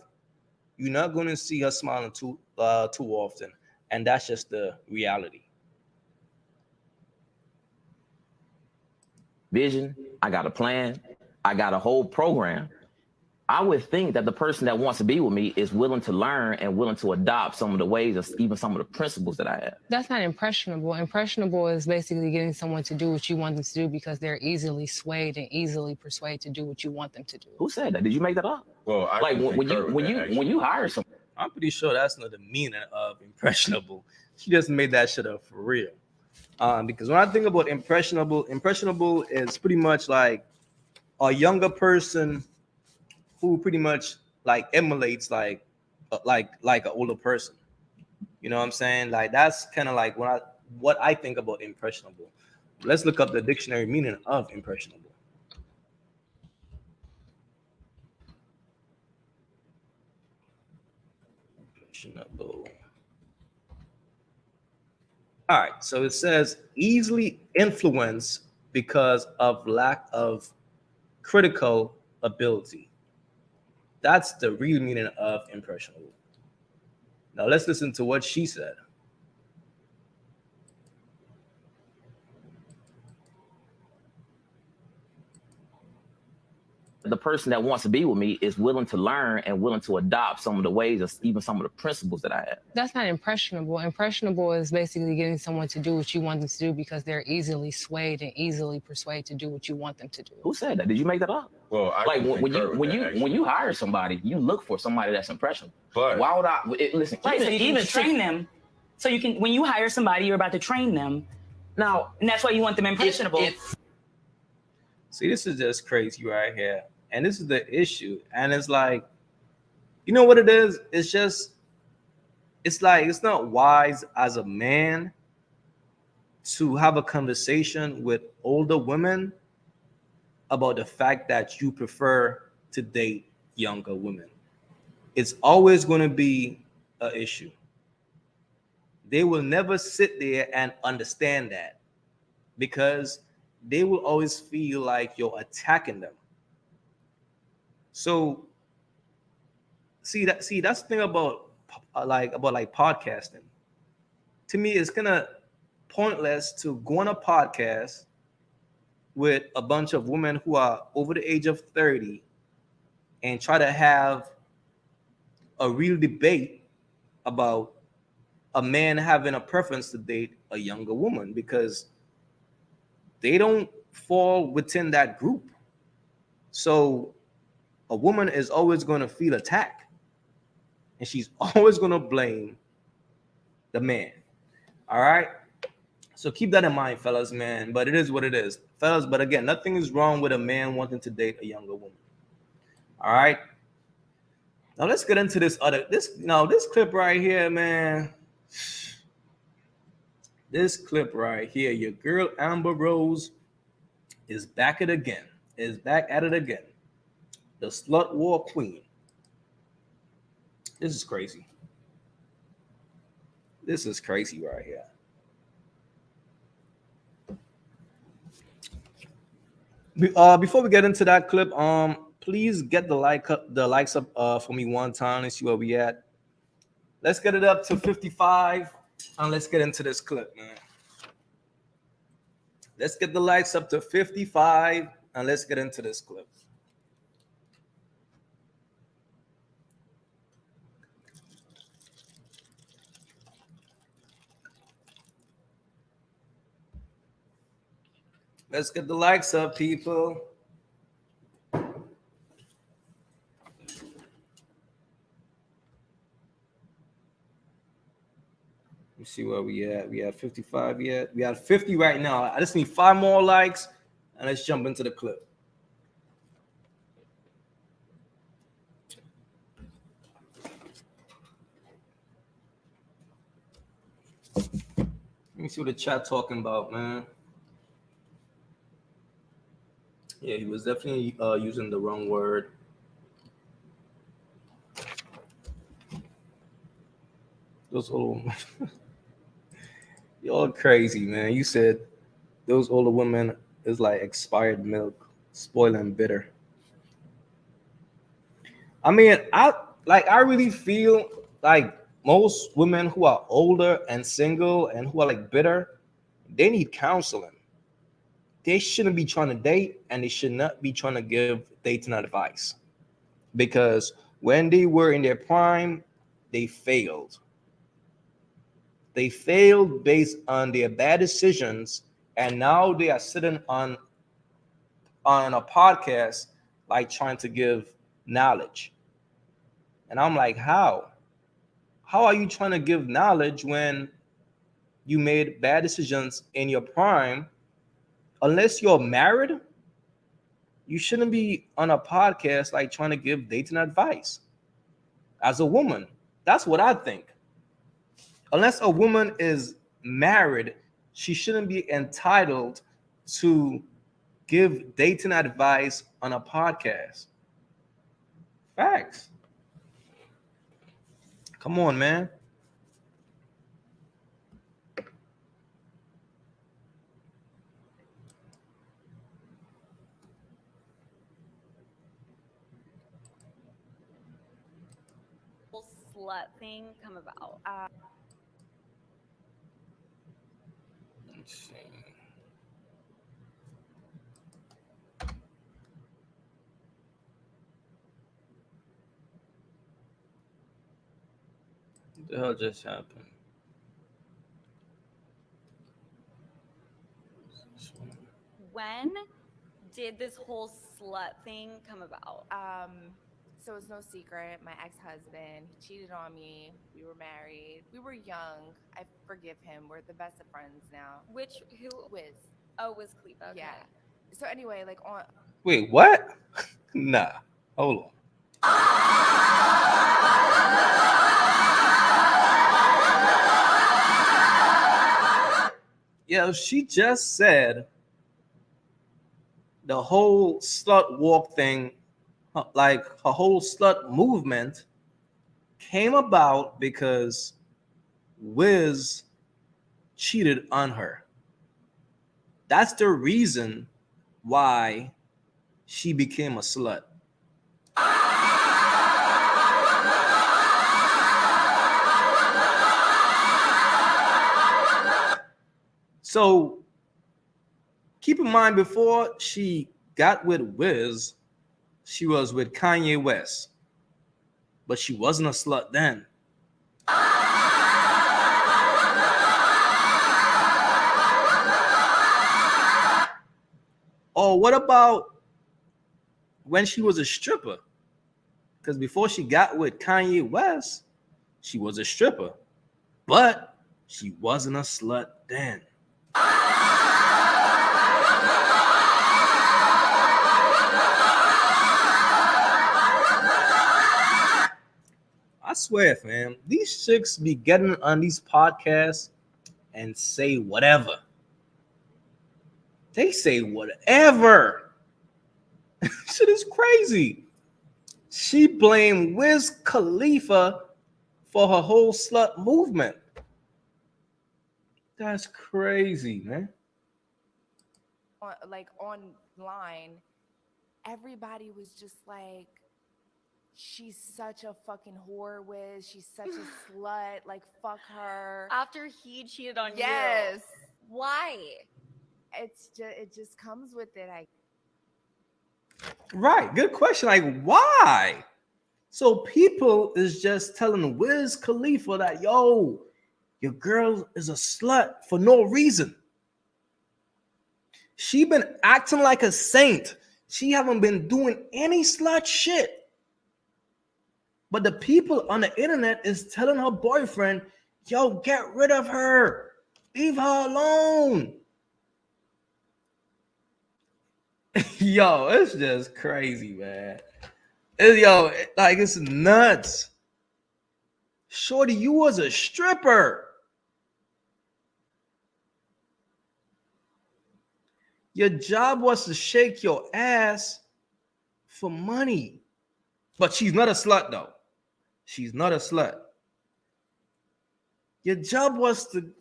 you're not going to see her smiling too often. And that's just the reality. Vision, I got a plan, I got a whole program. I would think that the person that wants to be with me is willing to learn and willing to adopt some of the ways, or even some of the principles that I have. That's not impressionable. Impressionable is basically getting someone to do what you want them to do because they're easily swayed and easily persuaded to do what you want them to do. Who said that? Did you make that up? Well, I like when you hire someone. I'm pretty sure that's not the meaning of impressionable. She just made that shit up for real. Because when I think about impressionable is pretty much like a younger person who pretty much like emulates like an older person. You know what I'm saying? Like that's kind of like when what I think about impressionable. Let's look up the dictionary meaning of impressionable. Impressionable. All right, so it says easily influenced because of lack of critical ability. That's the real meaning of impressionable. Now let's listen to what she said. The person that wants to be with me is willing to learn and willing to adopt some of the ways or even some of the principles that I have. That's not impressionable. Impressionable is basically getting someone to do what you want them to do because they're easily swayed and easily persuaded to do what you want them to do. Who said that? Did you make that up? Well, I like when you hire somebody, you look for somebody that's impressionable. But why would I listen? Right, so you can train them. So you can, when you hire somebody, you're about to train them. Now, and that's why you want them impressionable. See, this is just crazy right here. And this is the issue. And it's like, you know what it is? It's just, it's like, it's not wise as a man to have a conversation with older women about the fact that you prefer to date younger women. It's always going to be an issue. They will never sit there and understand that because they will always feel like you're attacking them. So see that's the thing about podcasting. To me, it's kind of pointless to go on a podcast with a bunch of women who are over the age of 30 and try to have a real debate about a man having a preference to date a younger woman because they don't fall within that group. So a woman is always going to feel attacked and she's always going to blame the man. All right. So keep that in mind, fellas, man. But it is what it is, fellas. But again, nothing is wrong with a man wanting to date a younger woman. All right. Now let's get into this clip right here, man. This clip right here, your girl Amber Rose is back at it again. The slut war queen. This is crazy. This is crazy right here. Before we get into that clip, please get the likes up for me one time. Let's see where we at. Let's get it up to 55, and let's get into this clip, man. Let's get the likes up to 55, and let's get into this clip. Let's get the likes up, people. Let me see where we at. We have 55 yet. We have 50 right now. I just need 5 more likes, and let's jump into the clip. Let me see what the chat talking about, man. Yeah, he was definitely using the wrong word. Those old, y'all crazy, man. You said those older women is like expired milk, spoiling bitter. I mean, I really feel like most women who are older and single and who are like bitter, they need counseling. They shouldn't be trying to date, and they should not be trying to give dating advice, because when they were in their prime, they failed. They failed based on their bad decisions, and now they are sitting on a podcast like trying to give knowledge. And I'm like, how? How are you trying to give knowledge when you made bad decisions in your prime? Unless you're married, you shouldn't be on a podcast like trying to give dating advice. As a woman, that's what I think. Unless a woman is married, she shouldn't be entitled to give dating advice on a podcast. Facts. Come on, man. Slut thing come about? Let's see. What the hell just happened? When did this whole slut thing come about? So it's no secret. My ex-husband, he cheated on me. We were married. We were young. I forgive him. We're the best of friends now. Who? Wiz. Oh, Wiz Khalifa. Okay. Yeah. So anyway, like on. Wait, what? Nah. Hold on. Yeah, she just said the whole slut walk thing, like her whole slut movement, came about because Wiz cheated on her. That's the reason why she became a slut. So keep in mind, before she got with Wiz, she was with Kanye West, but she wasn't a slut then. Or what about when she was a stripper? Because before she got with Kanye West, she was a stripper, but she wasn't a slut then. I swear, fam, these chicks be getting on these podcasts and say whatever. They say whatever. Shit is crazy. She blamed Wiz Khalifa for her whole slut movement. That's crazy, man. Like online, everybody was just like, she's such a fucking whore, Wiz. She's such a slut. Like, fuck her. After he cheated on you. Yes. Why? It just comes with it. Right. Good question. Like, why? So people is just telling Wiz Khalifa that, yo, your girl is a slut for no reason. She been acting like a saint. She haven't been doing any slut shit. But the people on the internet is telling her boyfriend, yo, get rid of her. Leave her alone. Yo, it's just crazy, man. It's nuts. Shorty, you was a stripper. Your job was to shake your ass for money. But she's not a slut, though. She's not a slut. Your job was to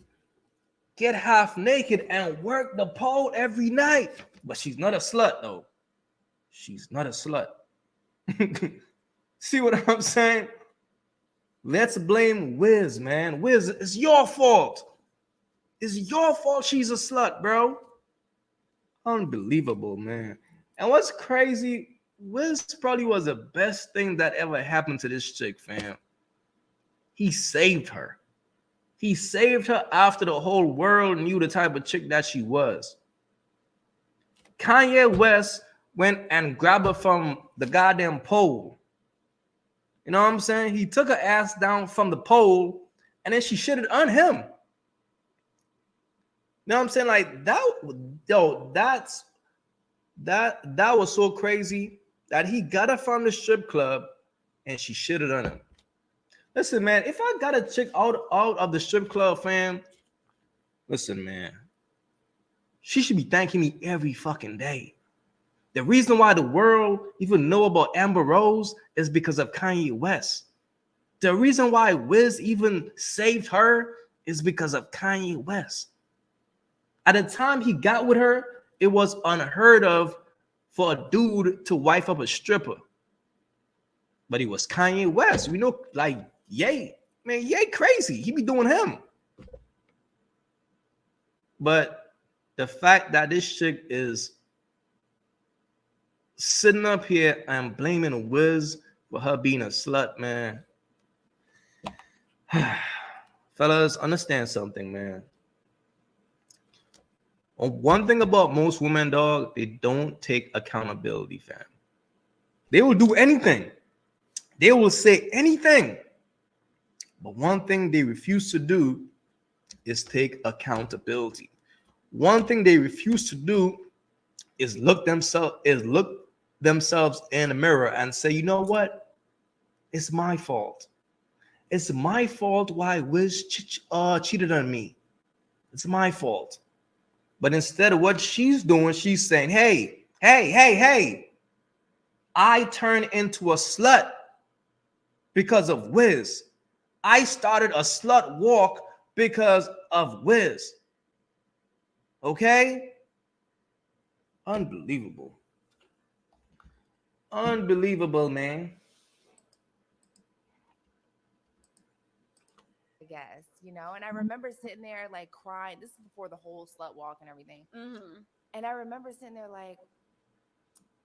get half naked and work the pole every night. But she's not a slut, though. She's not a slut. See what I'm saying? Let's blame Wiz, man. Wiz, it's your fault. It's your fault she's a slut, bro. Unbelievable, man. And what's crazy, Wiz probably was the best thing that ever happened to this chick, fam. He saved her. He saved her after the whole world knew the type of chick that she was. Kanye West went and grabbed her from the goddamn pole. You know what I'm saying? He took her ass down from the pole and then she shitted on him. You know what I'm saying? Like that, yo, that was so crazy that he got her from the strip club and she shitted on him. Listen, man, if I got a chick out of the strip club, fam, Listen, man. She should be thanking me every fucking day. The reason why the world even know about Amber Rose is because of Kanye West. The reason why Wiz even saved her is because of Kanye West. At the time he got with her, it was unheard of for a dude to wife up a stripper. But he was Kanye West. We know, like, Ye. Man, Ye crazy. He be doing him. But the fact that this chick is sitting up here and blaming Wiz for her being a slut, man. Fellas, understand something, man. One thing about most women, dog, they don't take accountability, fam. They will do anything. They will say anything. But one thing they refuse to do is take accountability. One thing they refuse to do is look themselves in the mirror and say, you know what? It's my fault. It's my fault why Wiz cheated on me. It's my fault. But instead of what she's doing, she's saying, hey, I turned into a slut because of Wiz. I started a slut walk because of Wiz. Okay? Unbelievable. Unbelievable, man. I guess, you know, and I remember sitting there like crying. This is before the whole slut walk and everything. And I remember sitting there like,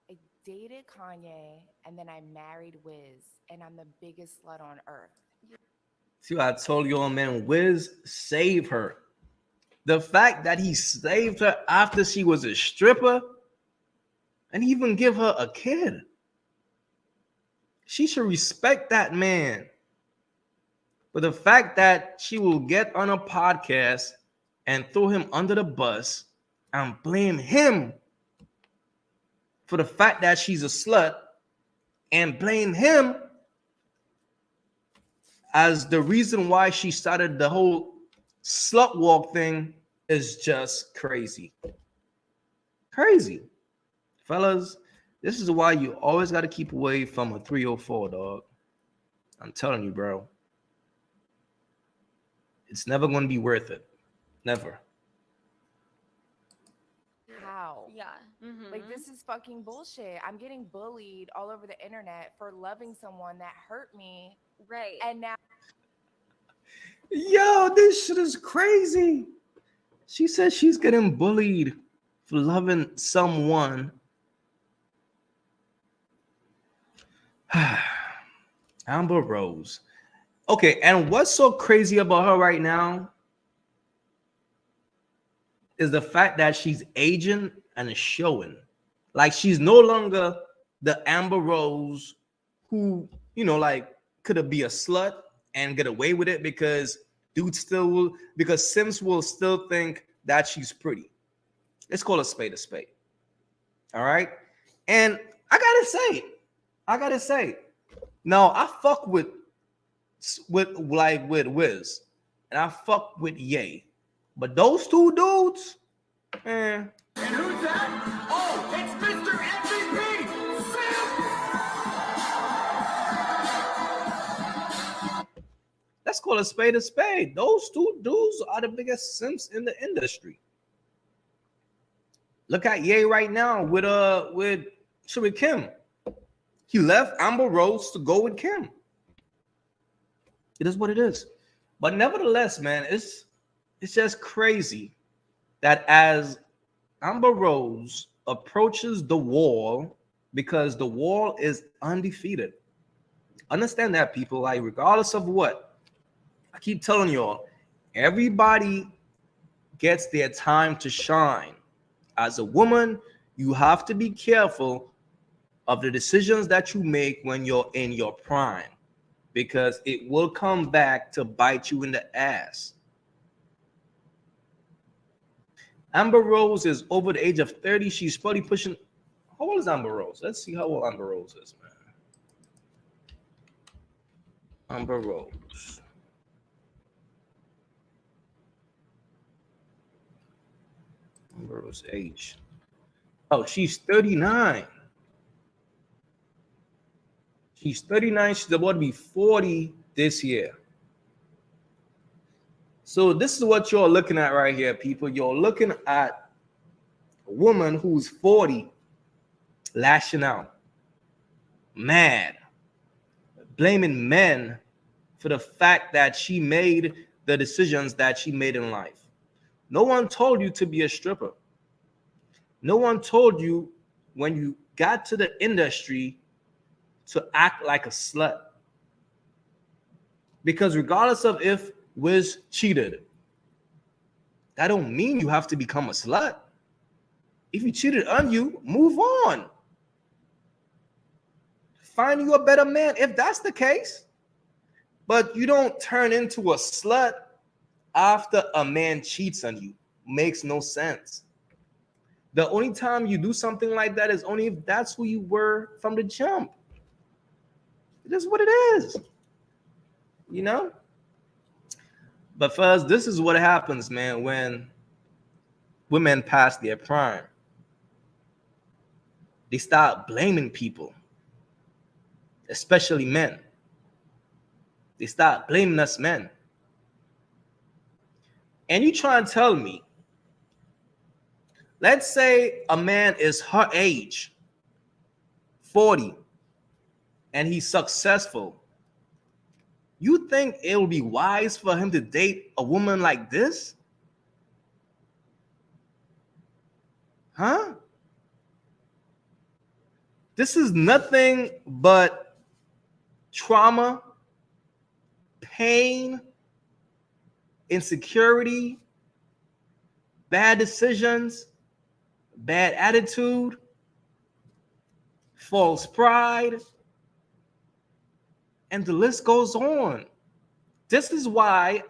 I dated Kanye and then I married Wiz, and I'm the biggest slut on earth. See what I told you, man. Wiz saved her. The fact that he saved her after she was a stripper and even give her a kid. She should respect that man. But the fact that she will get on a podcast and throw him under the bus and blame him for the fact that she's a slut and blame him as the reason why she started the whole slut walk thing is just crazy. Crazy. Fellas, this is why you always got to keep away from a 304, dog. I'm telling you, bro. It's never going to be worth it. Never. How? Yeah. Like, this is fucking bullshit. I'm getting bullied all over the internet for loving someone that hurt me. Right. And now. Yo, this shit is crazy. She says she's getting bullied for loving someone. Amber Rose. Okay, and what's so crazy about her right now is the fact that she's aging and is showing. Like, she's no longer the Amber Rose who, you know, like, could be a slut and get away with it because Sims will still think that she's pretty. Let's call a spade a spade. All right? And I gotta say, no, I fuck with Wiz, and I fuck with Ye. But those two dudes, man. And who's that? Oh, it's Mr. MVP, Sam! Let's call a spade a spade. Those two dudes are the biggest simps in the industry. Look at Ye right now with Kim. He left Amber Rose to go with Kim. It is what it is. But nevertheless, man, it's just crazy that as Amber Rose approaches the wall, because the wall is undefeated. Understand that, people. Like, regardless of what, I keep telling y'all, everybody gets their time to shine. As a woman, you have to be careful of the decisions that you make when you're in your prime, because it will come back to bite you in the ass. Amber Rose is over the age of 30. She's probably pushing. How old is Amber Rose? Let's see how old Amber Rose is, man. Amber Rose. Where was age? Oh, she's 39. She's 39. She's about to be 40 this year. So this is what you're looking at right here, people. You're looking at a woman who's 40, lashing out, mad, blaming men for the fact that she made the decisions that she made in life. No one told you to be a stripper. No one told you when you got to the industry to act like a slut. Because regardless of if Wiz cheated, that don't mean you have to become a slut. If he cheated on you, move on. Find you a better man if that's the case. But you don't turn into a slut after a man cheats on you. Makes no sense. The only time you do something like that is only if that's who you were from the jump. It is what it is. You know? But for us, this is what happens, man, when women pass their prime. They start blaming people, especially men. They start blaming us men. And you try and tell me, let's say a man is her age, 40, and he's successful. You think it will be wise for him to date a woman like this? Huh? This is nothing but trauma, pain, insecurity, bad decisions, bad attitude, false pride, and the list goes on. This is why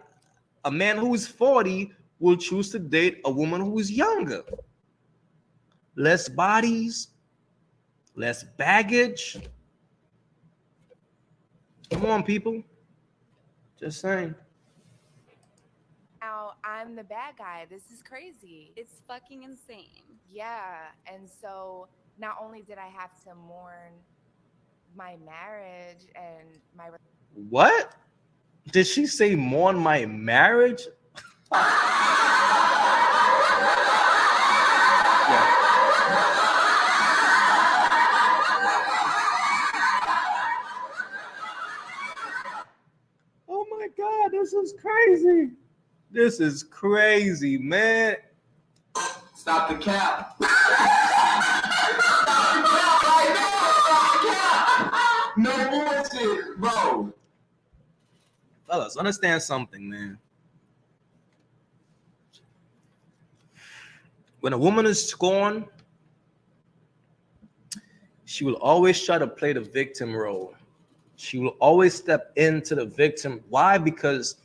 a man who is 40 will choose to date a woman who is younger. Less bodies, less baggage. Come on, people. Just saying. Now I'm the bad guy. This is crazy. It's fucking insane. Yeah. And so not only did I have to mourn my marriage and my... What? Did she say mourn my marriage? Oh my God, this is crazy. This is crazy, man. Stop the cap. No bullshit, bro. Fellas, understand something, man. When a woman is scorned, she will always try to play the victim role. She will always step into the victim. Why? Because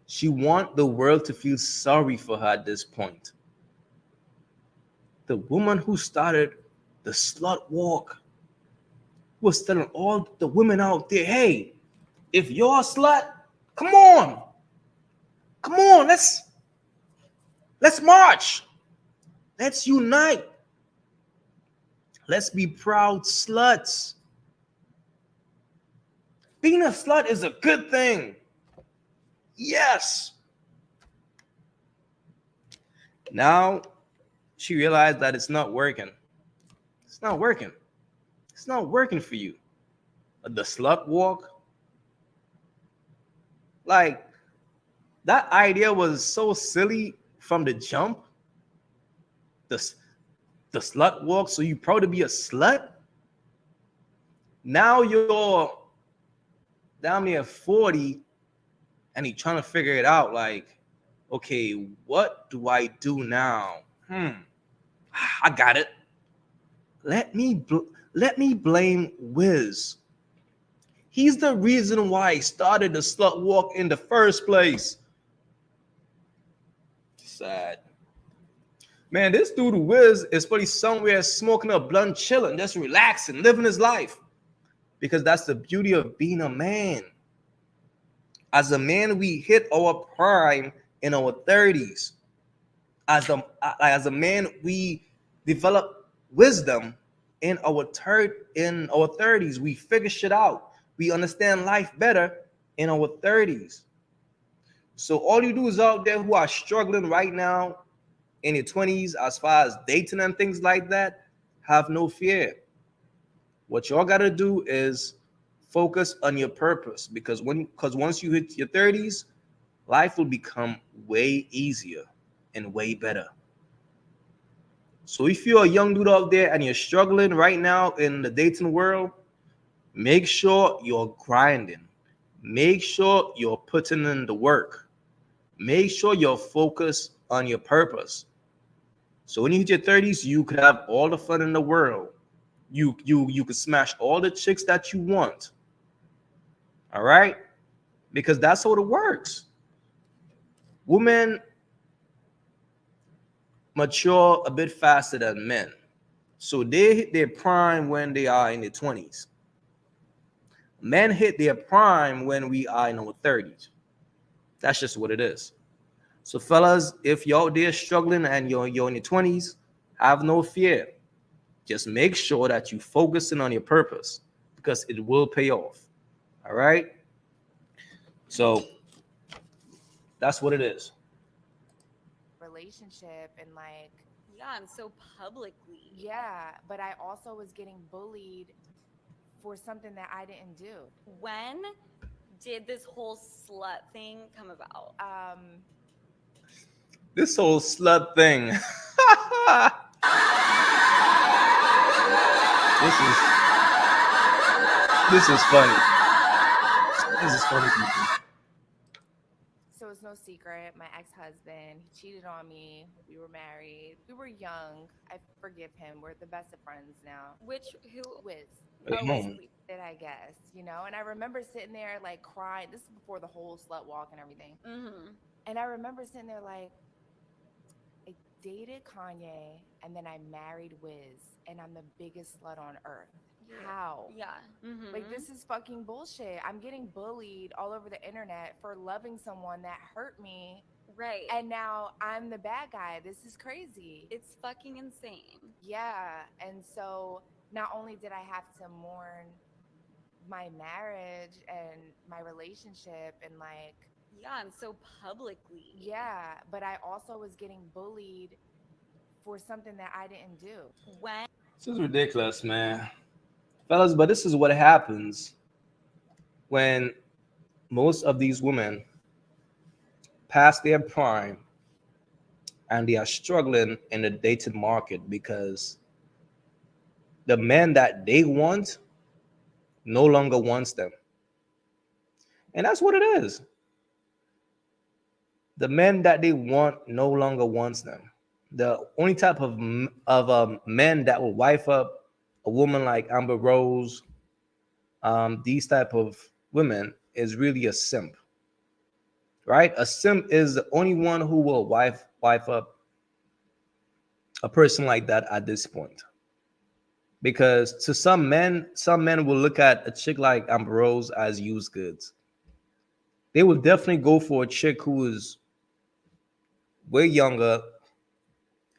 she wants the world to feel sorry for her at this point. The woman who started the slut walk was telling all the women out there, hey, if you're a slut, come on, let's march, let's unite, let's be proud sluts. Being a slut is a good thing. Yes. Now she realized that it's not working. It's not working. It's not working for you. The slut walk. Like, that idea was so silly from the jump. The slut walk, so you proud to be a slut? Now you're down there 40 and you're trying to figure it out, like, okay, what do I do now? I got it. Let me blame Wiz. He's the reason why I started the slut walk in the first place. Sad. Man, this dude Wiz is probably somewhere smoking a blunt, chilling, just relaxing, living his life. Because that's the beauty of being a man. As a man, we hit our prime in our 30s. as a man, we develop wisdom in our 30s. We figure shit out. We understand life better in our 30s. So all you do is out there who are struggling right now in your 20s as far as dating and things like that, have no fear. What y'all got to do is focus on your purpose, because once you hit your 30s, life will become way easier and way better. So if you're a young dude out there and you're struggling right now in the dating world, make sure you're grinding. Make sure you're putting in the work. Make sure you're focused on your purpose. So when you hit your 30s, you could have all the fun in the world. You could smash all the chicks that you want. All right? Because that's how it works. Women mature a bit faster than men. So they hit their prime when they are in their 20s. Men hit their prime when we are in our 30s. That's just what it is. So fellas, if you're out there struggling and you're in your 20s, have no fear. Just make sure that you're focusing on your purpose, because it will pay off. All right? So that's what it is. Relationship and like, yeah, and so publicly. Yeah, but I also was getting bullied for something that I didn't do. When did this whole slut thing come about? This whole slut thing. This is funny. This is funny, people. So it's no secret. My ex-husband, he cheated on me. We were married. We were young. I forgive him. We're the best of friends now. Wiz. Did I guess, you know? And I remember sitting there like crying. This is before the whole slut walk and everything. Mm-hmm. And I remember sitting there like, I dated Kanye and then I married Wiz, and I'm the biggest slut on earth. How? Yeah. Mm-hmm. Like, this is fucking bullshit. I'm getting bullied all over the internet for loving someone that hurt me. Right. And now I'm the bad guy. This is crazy. It's fucking insane. Yeah. And so not only did I have to mourn my marriage and my relationship and like, yeah, and so publicly. Yeah, but I also was getting bullied for something that I didn't do. When? This is ridiculous, man. Fellas, but this is what happens when most of these women pass their prime and they are struggling in the dating market, because the men that they want no longer wants them. And that's what it is. The men that they want no longer wants them. The only type of men that will wife up a woman like Amber Rose, these type of women, is really a simp, right? A simp is the only one who will wife up a person like that at this point. Because to some men will look at a chick like Amber Rose as used goods. They will definitely go for a chick who is way younger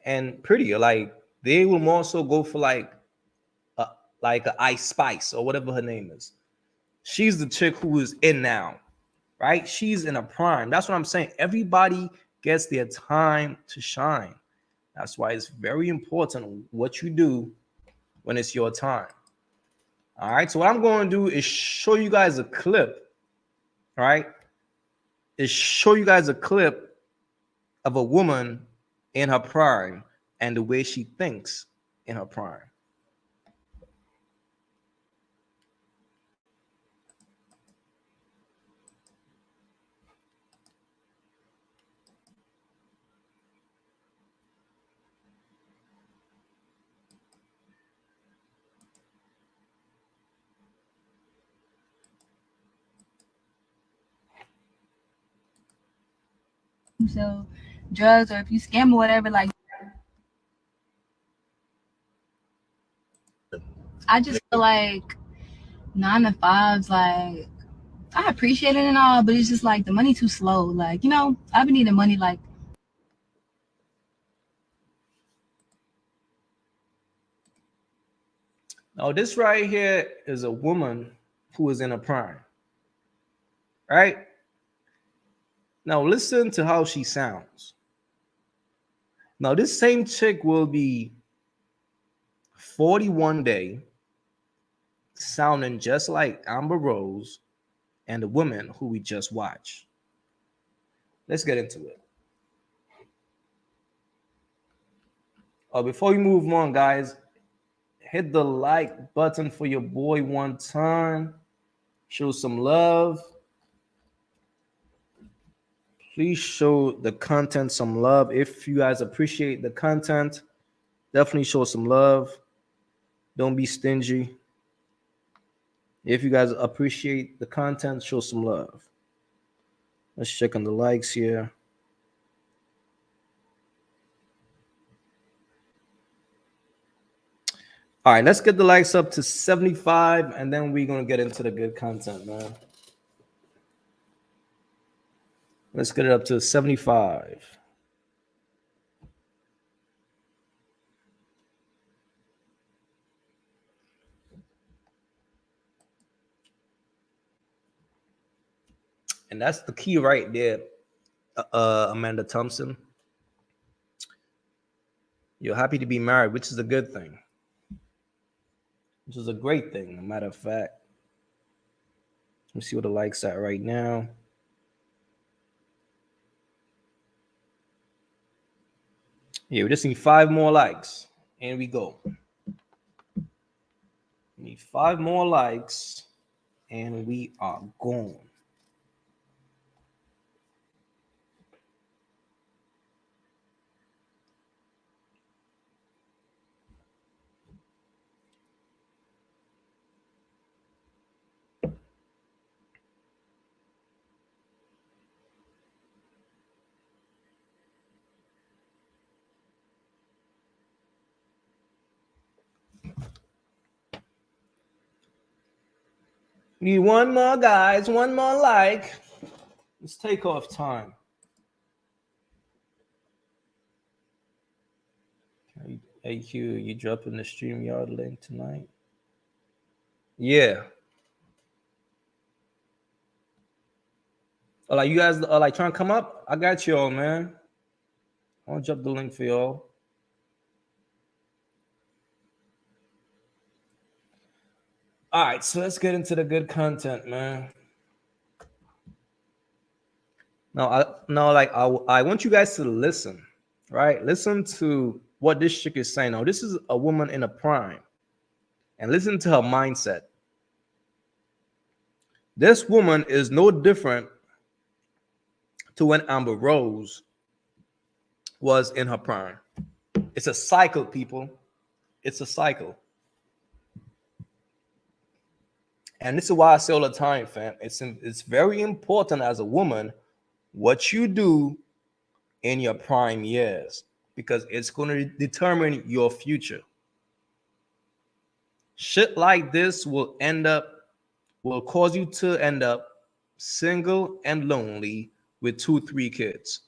and prettier. Like, they will more so go for like a Ice Spice or whatever her name is. She's the chick who is in now, right? She's in a prime. That's what I'm saying. Everybody gets their time to shine. That's why it's very important what you do when it's your time. All right. So what I'm going to do is show you guys a clip. All right. Is show you guys a clip of a woman in her prime and the way she thinks in her prime. So drugs, or if you scam or whatever, like, I just feel like 9 to 5s, like, I appreciate it and all, but it's just like the money too slow. Like, you know, I've been needing money like Now, this right here is a woman who is in a prime, right? Now, listen to how she sounds. Now, this same chick will be 41 day, sounding just like Amber Rose and the woman who we just watched. Let's get into it. Before we move on, guys, hit the like button for your boy one time. Show some love. Please show the content some love. If you guys appreciate the content, definitely show some love. Don't be stingy. If you guys appreciate the content, show some love. Let's check on the likes here. All right, let's get the likes up to 75, and then we're going to get into the good content, man. Let's get it up to 75. And that's the key right there, Amanda Thompson. You're happy to be married, which is a good thing. Which is a great thing, a matter of fact. Let me see what the likes at right now. Yeah, we just need 5 more likes. And we go. We need 5 more likes. And we are gone. Need 1 more, guys. 1 more like. It's takeoff time. AyeQ, you dropping the StreamYard link tonight? Yeah. Oh, like you guys are like trying to come up? I got y'all, man. I'll drop the link for y'all. All right, so let's get into the good content, man. Now, I want you guys to listen, right? Listen to what this chick is saying. Now, this is a woman in a prime, and listen to her mindset. This woman is no different to when Amber Rose was in her prime. It's a cycle, people. It's a cycle. And this is why I say all the time, fam. It's very important as a woman what you do in your prime years, because it's going to determine your future. Shit like this will cause you to end up single and lonely with 2-3 kids.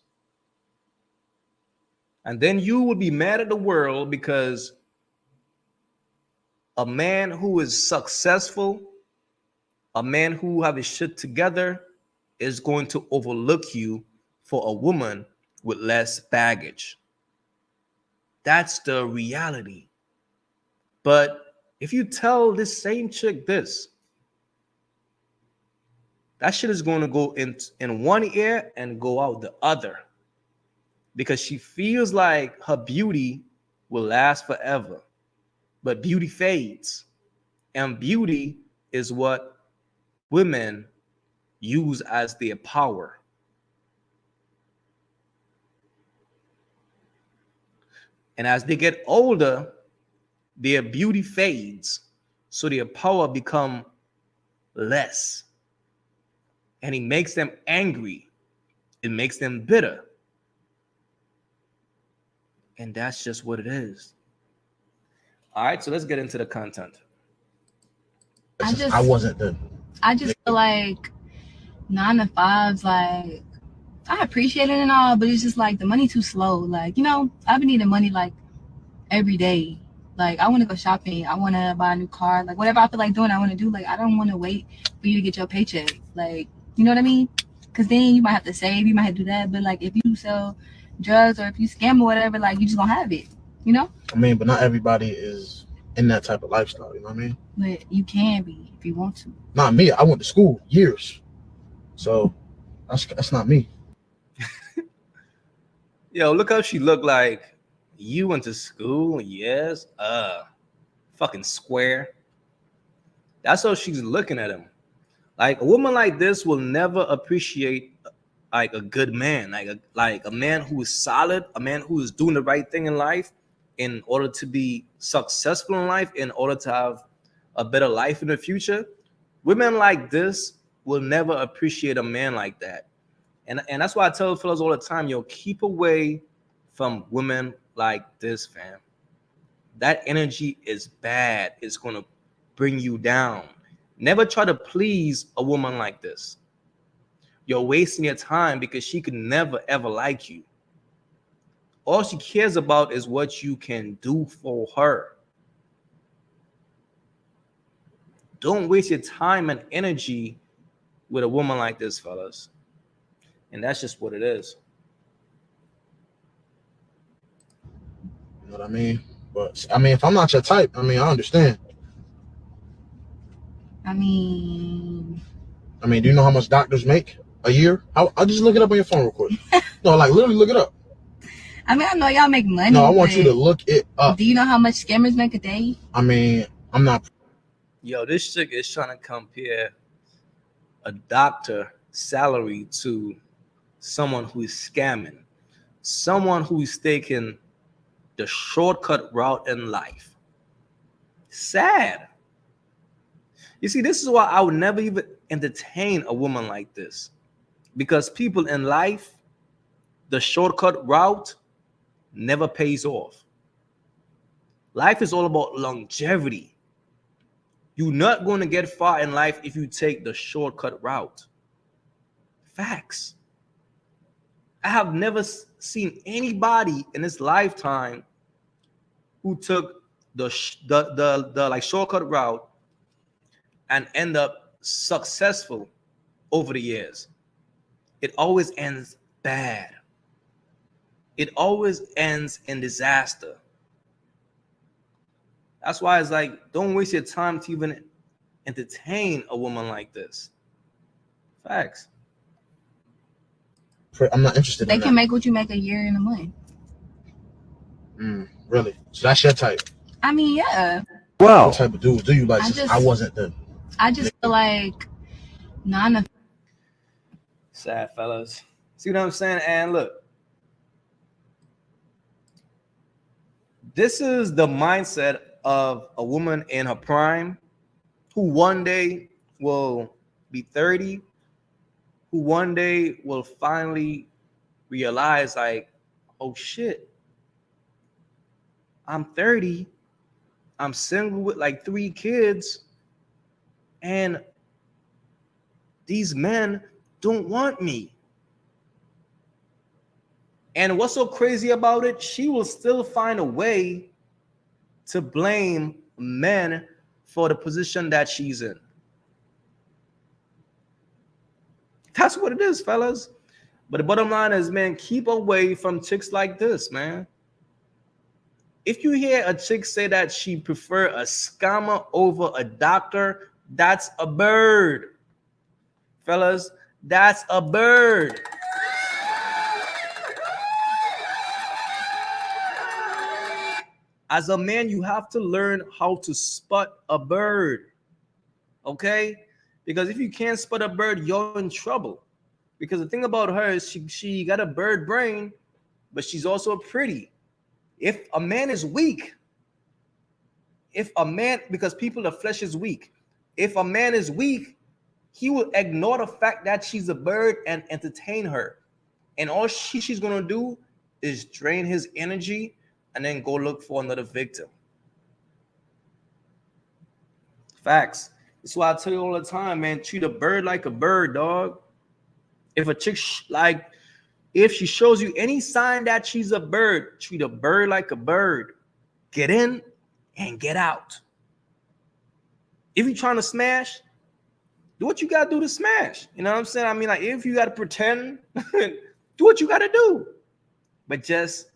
And then you will be mad at the world because a man who is successful, a man who have his shit together, is going to overlook you for a woman with less baggage. That's the reality. But if you tell this same chick this, that shit is going to go in one ear and go out the other, because she feels like her beauty will last forever. But beauty fades, and beauty is what women use as their power. And as they get older, their beauty fades, so their power become less. And it makes them angry. It makes them bitter. And that's just what it is. All right, so let's get into the content. I just feel like 9 to 5s, like, I appreciate it and all, but it's just like the money too slow. Like, you know, I've been needing money like every day. Like, I want to go shopping. I want to buy a new car. Like, whatever I feel like doing, I want to do. Like, I don't want to wait for you to get your paycheck. Like, you know what I mean? Because then you might have to save. You might have to do that. But, like, if you sell drugs or if you scam or whatever, like, you just going to have it, you know? I mean, but not everybody is in that type of lifestyle. You know what I mean? But you can be if you want to. Not me. I went to school years. So that's not me. Yo, look how she looked like. You went to school, yes. Fucking square. That's how she's looking at him. Like, a woman like this will never appreciate like a good man, like a man who is solid, a man who is doing the right thing in life in order to be successful in life, in order to have a better life in the future. Women like this will never appreciate a man like that. And that's why I tell fellas all the time, yo, keep away from women like this, fam. That energy is bad. It's going to bring you down. Never try to please a woman like this. You're wasting your time because she could never, ever like you. All she cares about is what you can do for her. Don't waste your time and energy with a woman like this, fellas. And that's just what it is. You know what I mean? But I mean, if I'm not your type, I mean, I understand. I mean, do you know how much doctors make a year? I'll just look it up on your phone real quick. No, like literally look it up. I mean, I know y'all make money. No, I want you to look it up. Do you know how much scammers make a day? I mean, I'm not. Yo, this chick is trying to compare a doctor salary to someone who is scamming, someone who is taking the shortcut route in life. Sad. You see, this is why I would never even entertain a woman like this, because people in life, the shortcut route never pays off. Life is all about longevity. You're not going to get far in life if you take the shortcut route. Facts. I have never seen anybody in this lifetime who took the like shortcut route and end up successful over the years. It always ends bad. It always ends in disaster. That's why it's like, don't waste your time to even entertain a woman like this. Facts. I'm not interested They in can that. make what you make a year in a month. Really? So that's your type? I mean, yeah. Wow. What type of dudes do you like? I wasn't the. I just feel like 9 to. Sad fellas. See what I'm saying? And look, this is the mindset of a woman in her prime who one day will be 30, who one day will finally realize, like, oh shit, I'm 30, I'm single with like 3 kids, and these men don't want me. And what's so crazy about it? She will still find a way to blame men for the position that she's in. That's what it is, fellas. But the bottom line is, man, keep away from chicks like this, man. If you hear a chick say that she prefer a scammer over a doctor, that's a bird. Fellas, that's a bird. As a man, you have to learn how to spot a bird, okay? Because if you can't spot a bird, you're in trouble. Because the thing about her is she got a bird brain, but she's also pretty. If a man is weak, because people, the flesh is weak. If a man is weak, he will ignore the fact that she's a bird and entertain her. And all she's going to do is drain his energy and then go look for another victim. Facts. That's why I tell you all the time, man, treat a bird like a bird, dog. If a chick, if she shows you any sign that she's a bird, treat a bird like a bird. Get in and get out. If you're trying to smash, do what you gotta do to smash. You know what I'm saying? I mean, like, if you gotta pretend, do what you gotta do. But just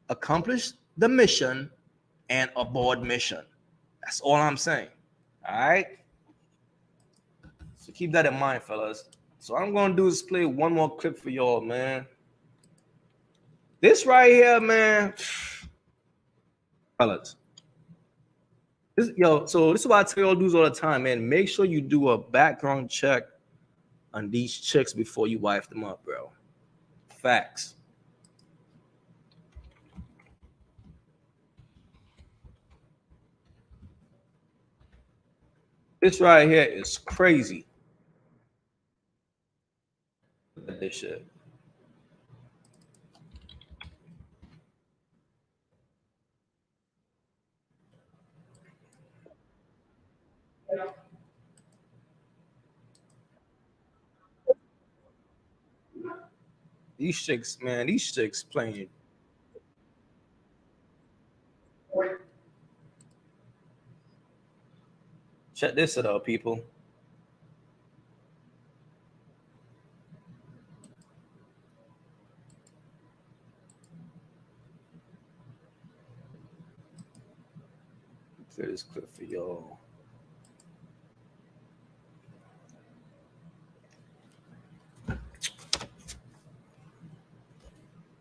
accomplish the mission and abort mission. That's all I'm saying. All right? So keep that in mind, fellas. So what I'm gonna do is play one more clip for y'all, man. This right here, man. Fellas. So this is what I tell y'all dudes all the time, man. Make sure you do a background check on these chicks before you wife them up, bro. Facts. This right here is crazy. Look at this shit. These chicks, man, these chicks playing. Check this out, people. Play this clip for y'all.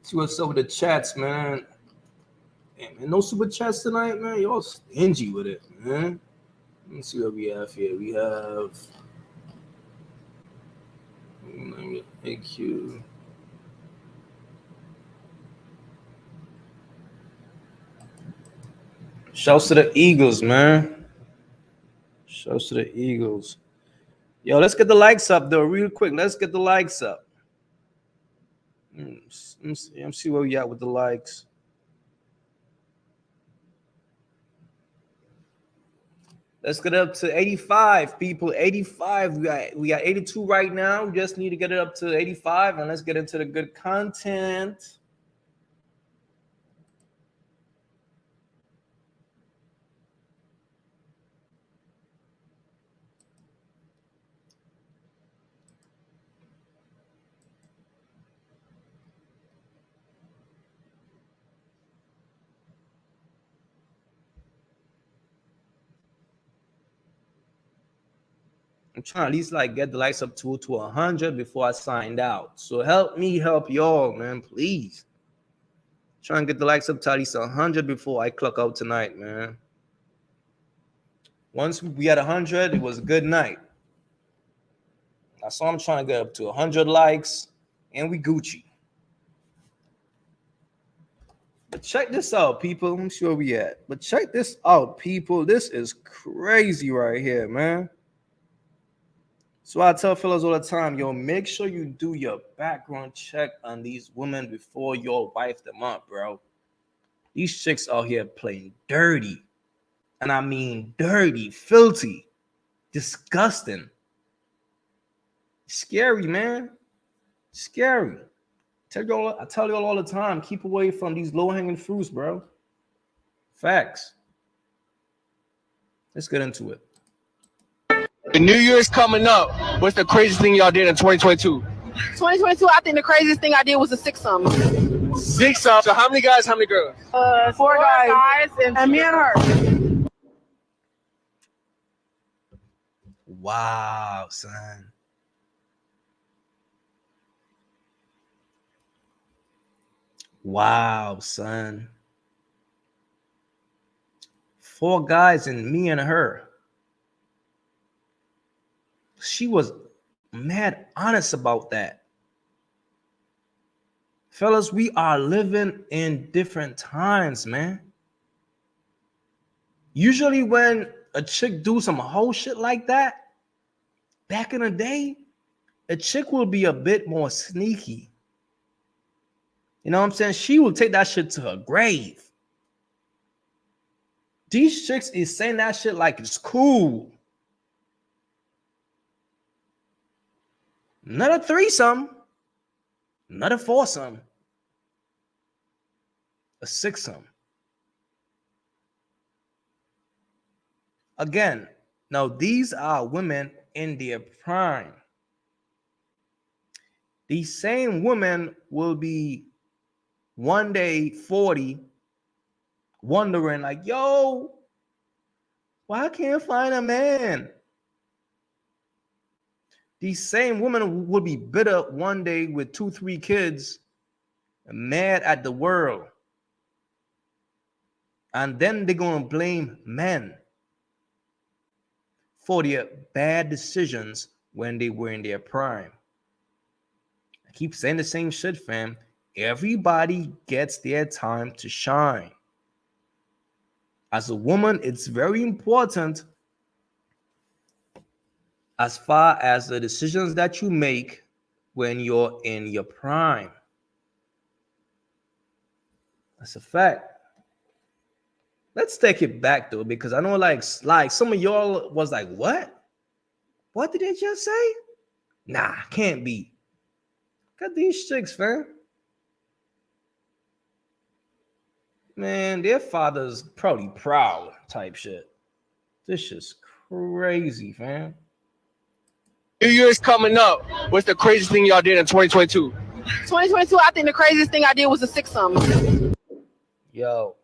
See what's up with the chats, man. Man, no super chats tonight, man. Y'all stingy with it, man. Let me see what we have here. We have AyeQ. Shouts to the Eagles, man. Shouts to the Eagles. Yo, let's get the likes up, though, real quick. Let's get the likes up. Let's see where we at with the likes. Let's get it up to 85, people. 85. We got 82 right now. We just need to get it up to 85, and let's get into the good content. I'm trying to at least like get the likes up to 100 before I signed out. So help me help y'all, man, please. Try and get the likes up to at least 100 before I clock out tonight, man. Once we had 100, it was a good night. So I'm trying to get up to 100 likes, and we Gucci. But check this out, people. I'm sure we at. But check this out, people. This is crazy right here, man. So I tell fellas all the time, yo, make sure you do your background check on these women before you wife them up, bro. These chicks out here playing dirty. And I mean dirty, filthy, disgusting. Scary, man. Scary. I tell y'all all the time, keep away from these low-hanging fruits, bro. Facts. Let's get into it. The New Year's coming up. What's the craziest thing y'all did in 2022? 2022, I think the craziest thing I did was a six-some. Six-some. So how many guys, how many girls? Four guys and me and her. Wow, son. Wow, son. 4 guys and me and her. She was mad honest about that. Fellas, we are living in different times, man. Usually when a chick do some whole shit like that, back in the day, a chick will be a bit more sneaky. You know what I'm saying? She will take that shit to her grave. These chicks is saying that shit like it's cool. Not a threesome, not a foursome, a sixsome. Again, now these are women in their prime. These same women will be one day 40, wondering like, yo, why I can't find a man? These same women will be bitter one day with 2, 3 kids, mad at the world. And then they're going to blame men for their bad decisions when they were in their prime. I keep saying the same shit, fam. Everybody gets their time to shine. As a woman, it's very important as far as the decisions that you make when you're in your prime. That's a fact. Let's take it back though, because I know like some of y'all was like, what? What did they just say? Nah, can't be. Got these chicks, fam. Man, their father's probably proud type shit. This shit's crazy, fam. New Year's coming up. What's the craziest thing y'all did in 2022? 2022, I think the craziest thing I did was a six-some. Yo,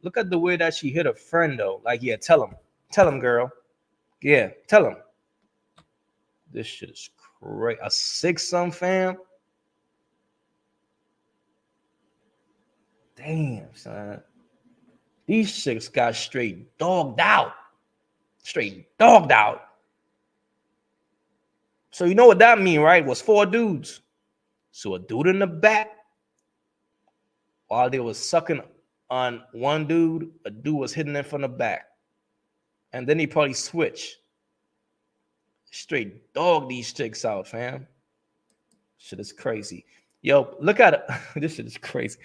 look at the way that she hit a friend though. Like, yeah, tell him, girl. Yeah, tell him. This shit is crazy. A 6-some, fam. Damn, son. These chicks got straight dogged out. Straight dogged out. So you know what that mean, right? It was 4 dudes. So a dude in the back, while they was sucking on one dude, a dude was hitting them from the back. And then he probably switched. Straight dog these chicks out, fam. Shit is crazy. Yo, look at it. This shit is crazy.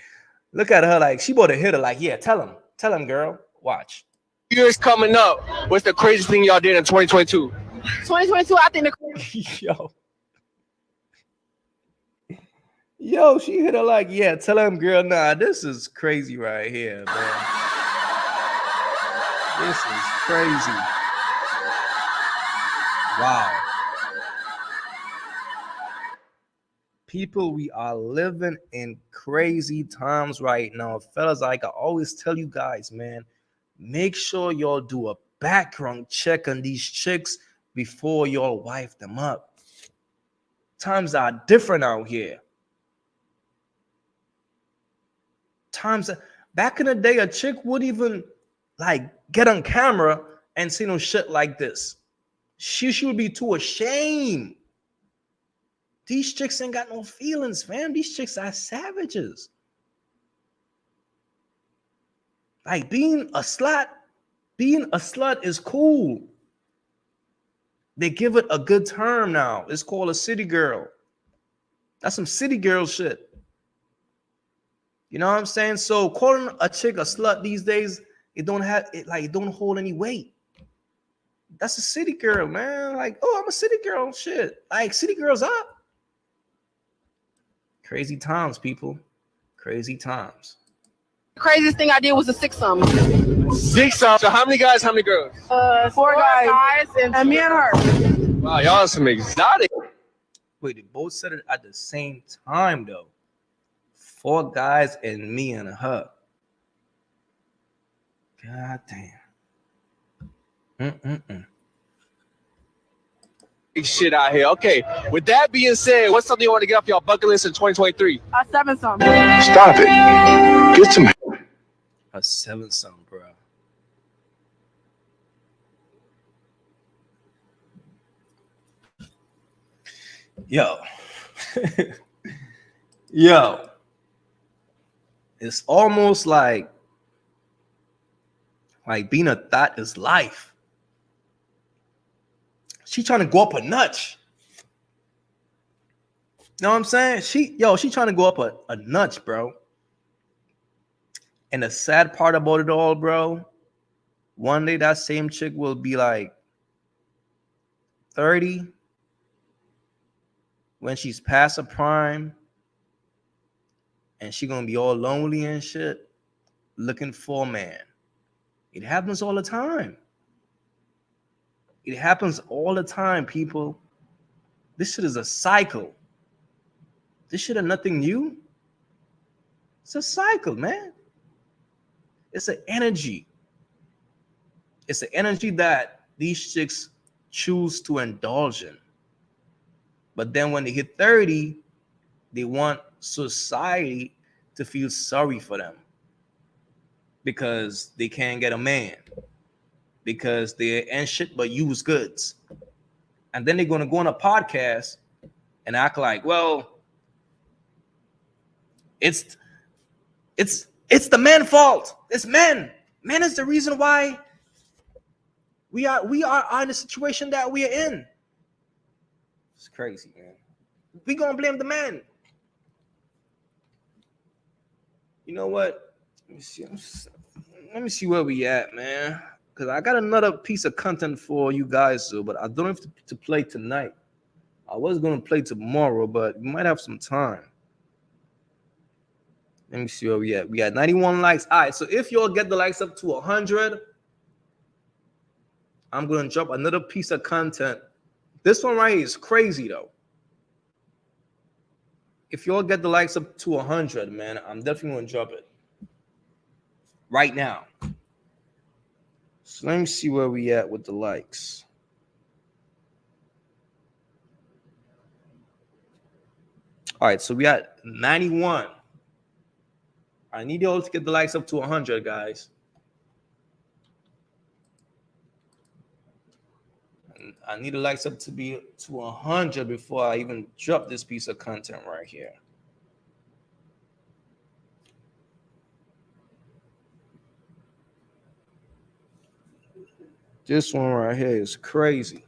Look at her like she bought a hitter. Like, yeah, tell him, girl. Watch. New Year's coming up. What's the craziest thing y'all did in 2022? 2022, I think the Yo, she hit her like, yeah, tell him, girl. Nah, this is crazy right here, man. This is crazy. Wow. People, we are living in crazy times right now. Fellas, like I always tell you guys, man, make sure y'all do a background check on these chicks before y'all wife them up. Times are different out here. Back in the day, a chick would even like get on camera and see no shit like this. She should be too ashamed. These chicks ain't got no feelings, fam. These chicks are savages. Like being a slut is cool. They give it a good term now. It's called a city girl. That's some city girl shit. You know what I'm saying? So calling a chick a slut these days, it don't hold any weight. That's a city girl, man. Like, oh, I'm a city girl. Shit. Like, city girls up. Crazy times, people. Crazy times. The craziest thing I did was a six-some. 6-some. So how many guys, how many girls? 4 guys and me and her. Wow, y'all some exotic. Wait, they both said it at the same time, though. 4 guys and me and her. God damn. Big shit out here. Okay, with that being said, what's something you want to get off your bucket list in 2023? A 7-some. Stop it. Get some. A 7-some, bro. Yo. Yo. It's almost like being a thought is life. She trying to go up a notch. You know what I'm saying? She trying to go up a notch, bro. And the sad part about it all, bro, one day that same chick will be like 30 when she's past her prime, and she gonna be all lonely and shit, looking for a man. It happens all the time. It happens all the time, people. This shit is a cycle. This shit is nothing new. It's a cycle, man. It's an energy. It's an energy that these chicks choose to indulge in. But then when they hit 30, they want society to feel sorry for them because they can't get a man, because they ain't shit but used goods. And then they're going to go on a podcast and act like, well, it's the men's fault. It's men. Men is the reason why we are in the situation that we are in. It's crazy, man. We gonna blame the man. You know what? Let me see where we at, man. Because I got another piece of content for you guys, so but I don't have to play tonight. I was gonna play tomorrow, but we might have some time. Let me see where we at. We got 91 likes. All right, so if y'all get the likes up to 100, I'm gonna drop another piece of content. This one right here is crazy though. If y'all get the likes up to 100, man, I'm definitely gonna drop it right now. So let me see where we at with the likes. All right, so we got 91. I need y'all to get the likes up to 100, guys. I need the likes up to be to 100 before I even drop this piece of content right here. This one right here is crazy.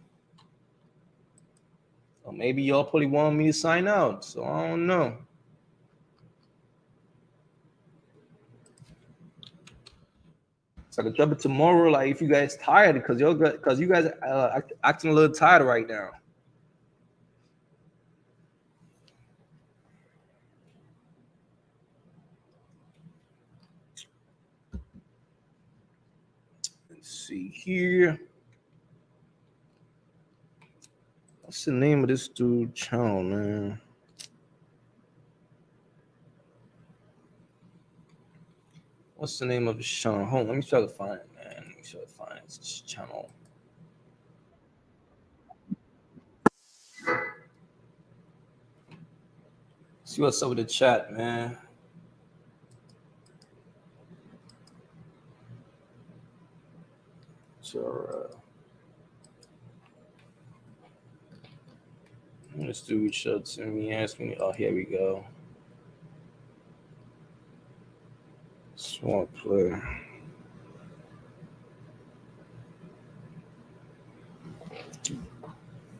Or maybe y'all probably want me to sign out, so I don't know. So I can drop it tomorrow, like if you guys tired, because you guys acting a little tired right now. Let's see here. What's the name of this dude channel, man? What's the name of his channel? Hold on, let me try to find it, man. Let me try to find this channel. See what's up with the chat, man. So, this dude showed to me, asked me. Oh, here we go. Smart player.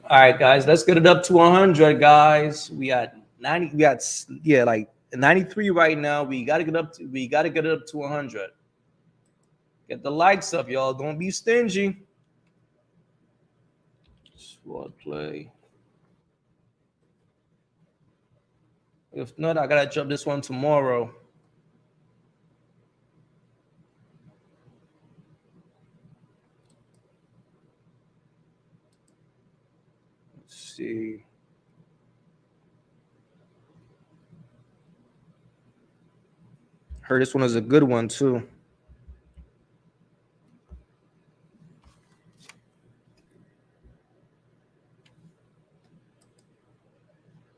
All right, guys, let's get it up to 100, guys. We got 90. We got like 93 right now. We gotta get it up to 100. Get the likes up, y'all. Don't be stingy. Smart play. If not, I gotta drop this one tomorrow. Let's see. Heard this one is a good one too.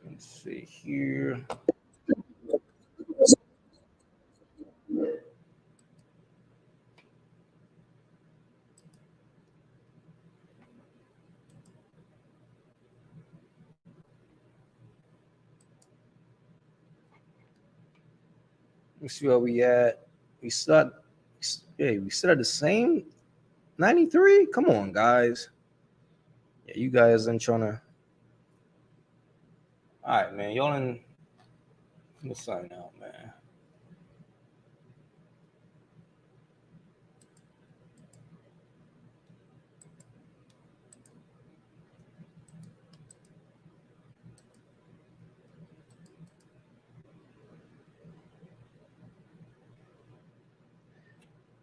Let's see here. Let's see where we at. We start at the same 93. Come on, guys. Yeah, you guys ain't trying to. All right, man. Y'all in. Let's sign out, man.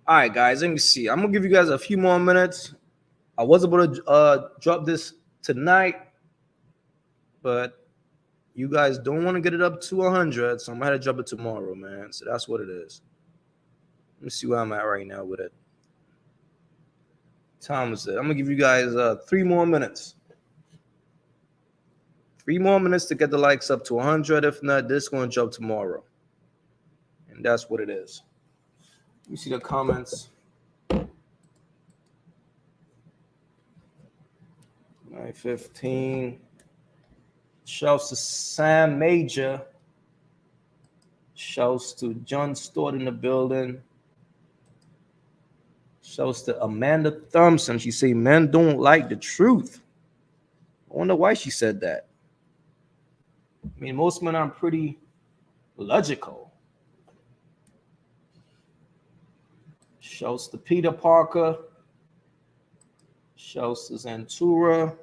All right, guys. Let me see. I'm gonna give you guys a few more minutes. I was able to drop this tonight, but you guys don't want to get it up to 100, so I'm gonna have to drop it tomorrow, man. So that's what it is. Let me see where I'm at right now with it. Time is it? I'm gonna give you guys 3 more minutes. 3 more minutes to get the likes up to 100. If not, this is gonna drop tomorrow, and that's what it is. Let me see the comments. 9:15. Shouts to Sam Major. Shouts to John Stewart in the building. Shouts to Amanda Thompson. She say men don't like the truth. I wonder why she said that. I mean, most men are pretty logical. Shouts to Peter Parker. Shouts to Zantura.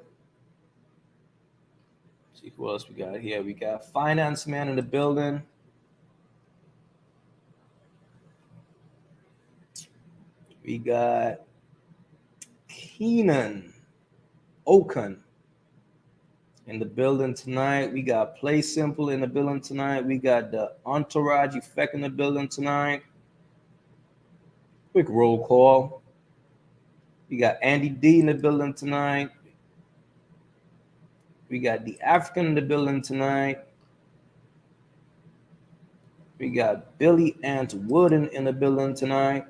Let's see who else we got here. We got Finance Man in the building. We got Keenan Okan in the building tonight. We got Play Simple in the building tonight. We got the Entourage Effect in the building tonight. Quick roll call. We got Andy D in the building tonight. We got the African in the building tonight. We got Billy Ant Wooden in the building tonight.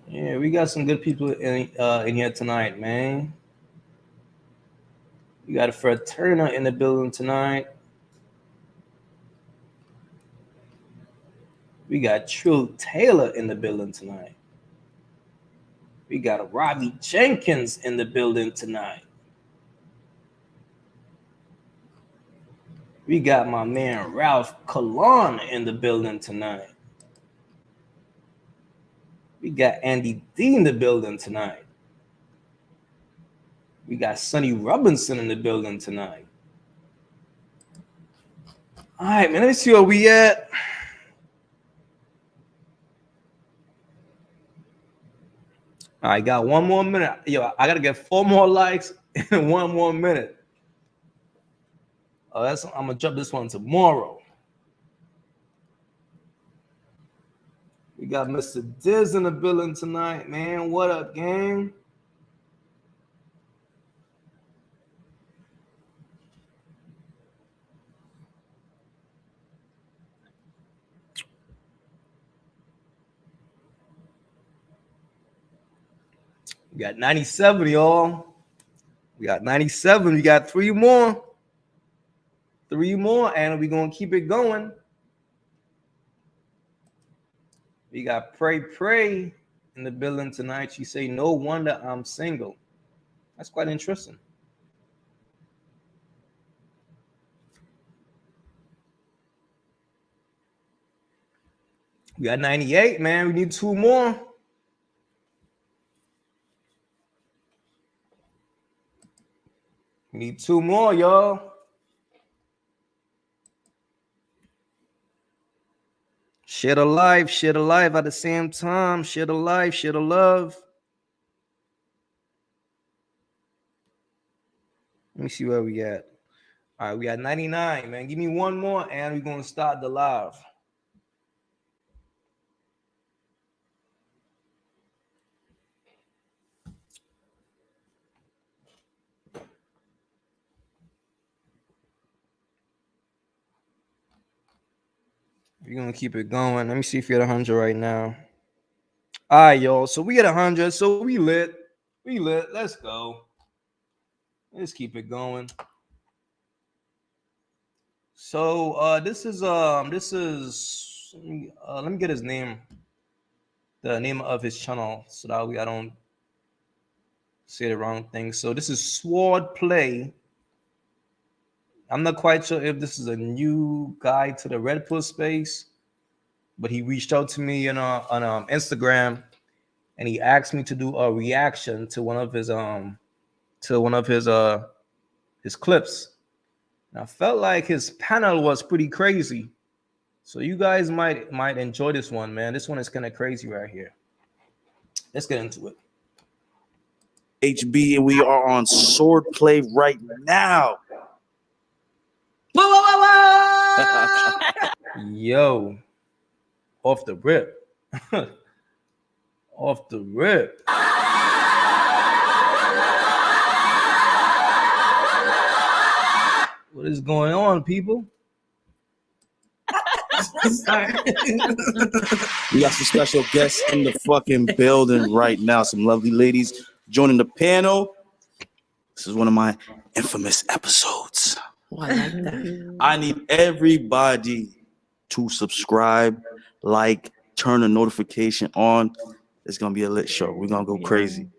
Yeah, we got some good people in here tonight, man. We got Fred Turner in the building tonight. We got Trill Taylor in the building tonight. We got Robbie Jenkins in the building tonight. We got my man Ralph Colon in the building tonight. We got Andy D in the building tonight. We got Sonny Robinson in the building tonight. All right, man, let me see where we at. I got 1 more minute. Yo, I gotta get 4 more likes in 1 more minute. Oh, I'm gonna drop this one tomorrow. We got Mr. Diz in the building tonight, man. What up, gang? We got 97, y'all. We got 97. We got 3 more. 3 more, and we're gonna keep it going. We got Pray in the building tonight. She say, no wonder I'm single. That's quite interesting. We got 98, man. We need 2 more. We need 2 more, y'all. Share the live at the same time. Share the live, share the love. Let me see where we at. All right, we got 99, man. Give me 1 more, and we're going to start the live. We're going to keep it going. Let me see if you're at 100 right now. All right, y'all. So we at 100. So we lit. We lit. Let's go. Let's keep it going. So this is let me get his name. The name of his channel so that I don't say the wrong thing. So this is Sword Play. I'm not quite sure if this is a new guy to the Red Pill space, but he reached out to me on Instagram, and he asked me to do a reaction to one of his clips. And I felt like his panel was pretty crazy, So you guys might enjoy this one, man. This one is kind of crazy right here. Let's get into it. HB, and we are on swordplay right now. Yo, off the rip. Off the rip. What is going on, people? We got some special guests in the fucking building right now. Some lovely ladies joining the panel. This is one of my infamous episodes. Oh, I like that. I need everybody to subscribe, like, turn the notification on. It's gonna be a lit show. We're gonna go crazy.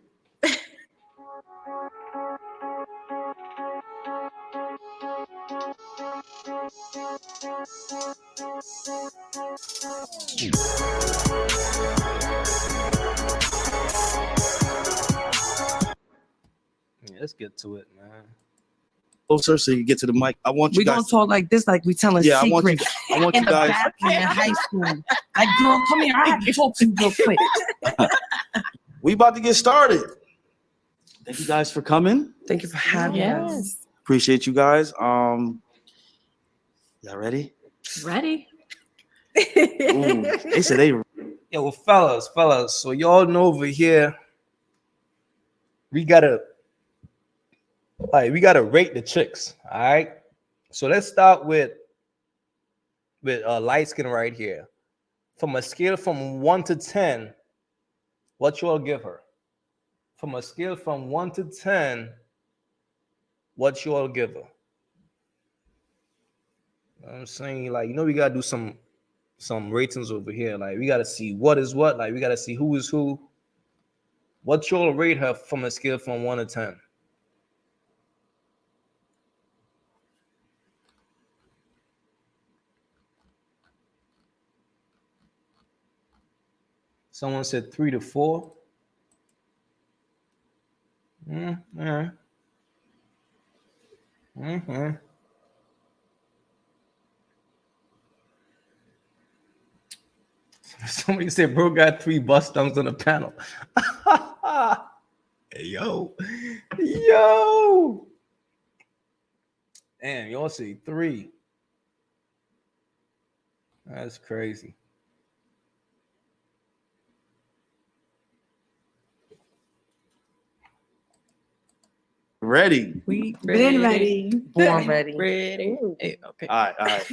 Yeah, let's get to it, man. Closer so you get to the mic. I want you We guys. gonna talk like this, like we telling Yeah, secrets. I want in you the guys. bathroom in high school. Like, girl, come here. I have to talk to you real quick. We about to get started. Thank you guys for coming. Thank you for having us. Appreciate you guys. Y'all ready? Ready? Ooh, they said they. Yo, well, fellas. So y'all know over here, we gotta rate the chicks. All right. So let's start with light skin right here. From a scale from 1 to 10, what you all give her? From a scale from 1 to 10, what you all give her? You know what I'm saying, like, we gotta do some ratings over here. Like, we gotta see what is what. Like, we gotta see who is who. What you all rate her from a scale from 1 to 10? Someone said 3 to 4. Somebody said bro got 3 bust downs on the panel. Hey, yo. Damn, y'all see 3. That's crazy. Ready. We been ready. Born ready. Ready. Hey, okay. All right.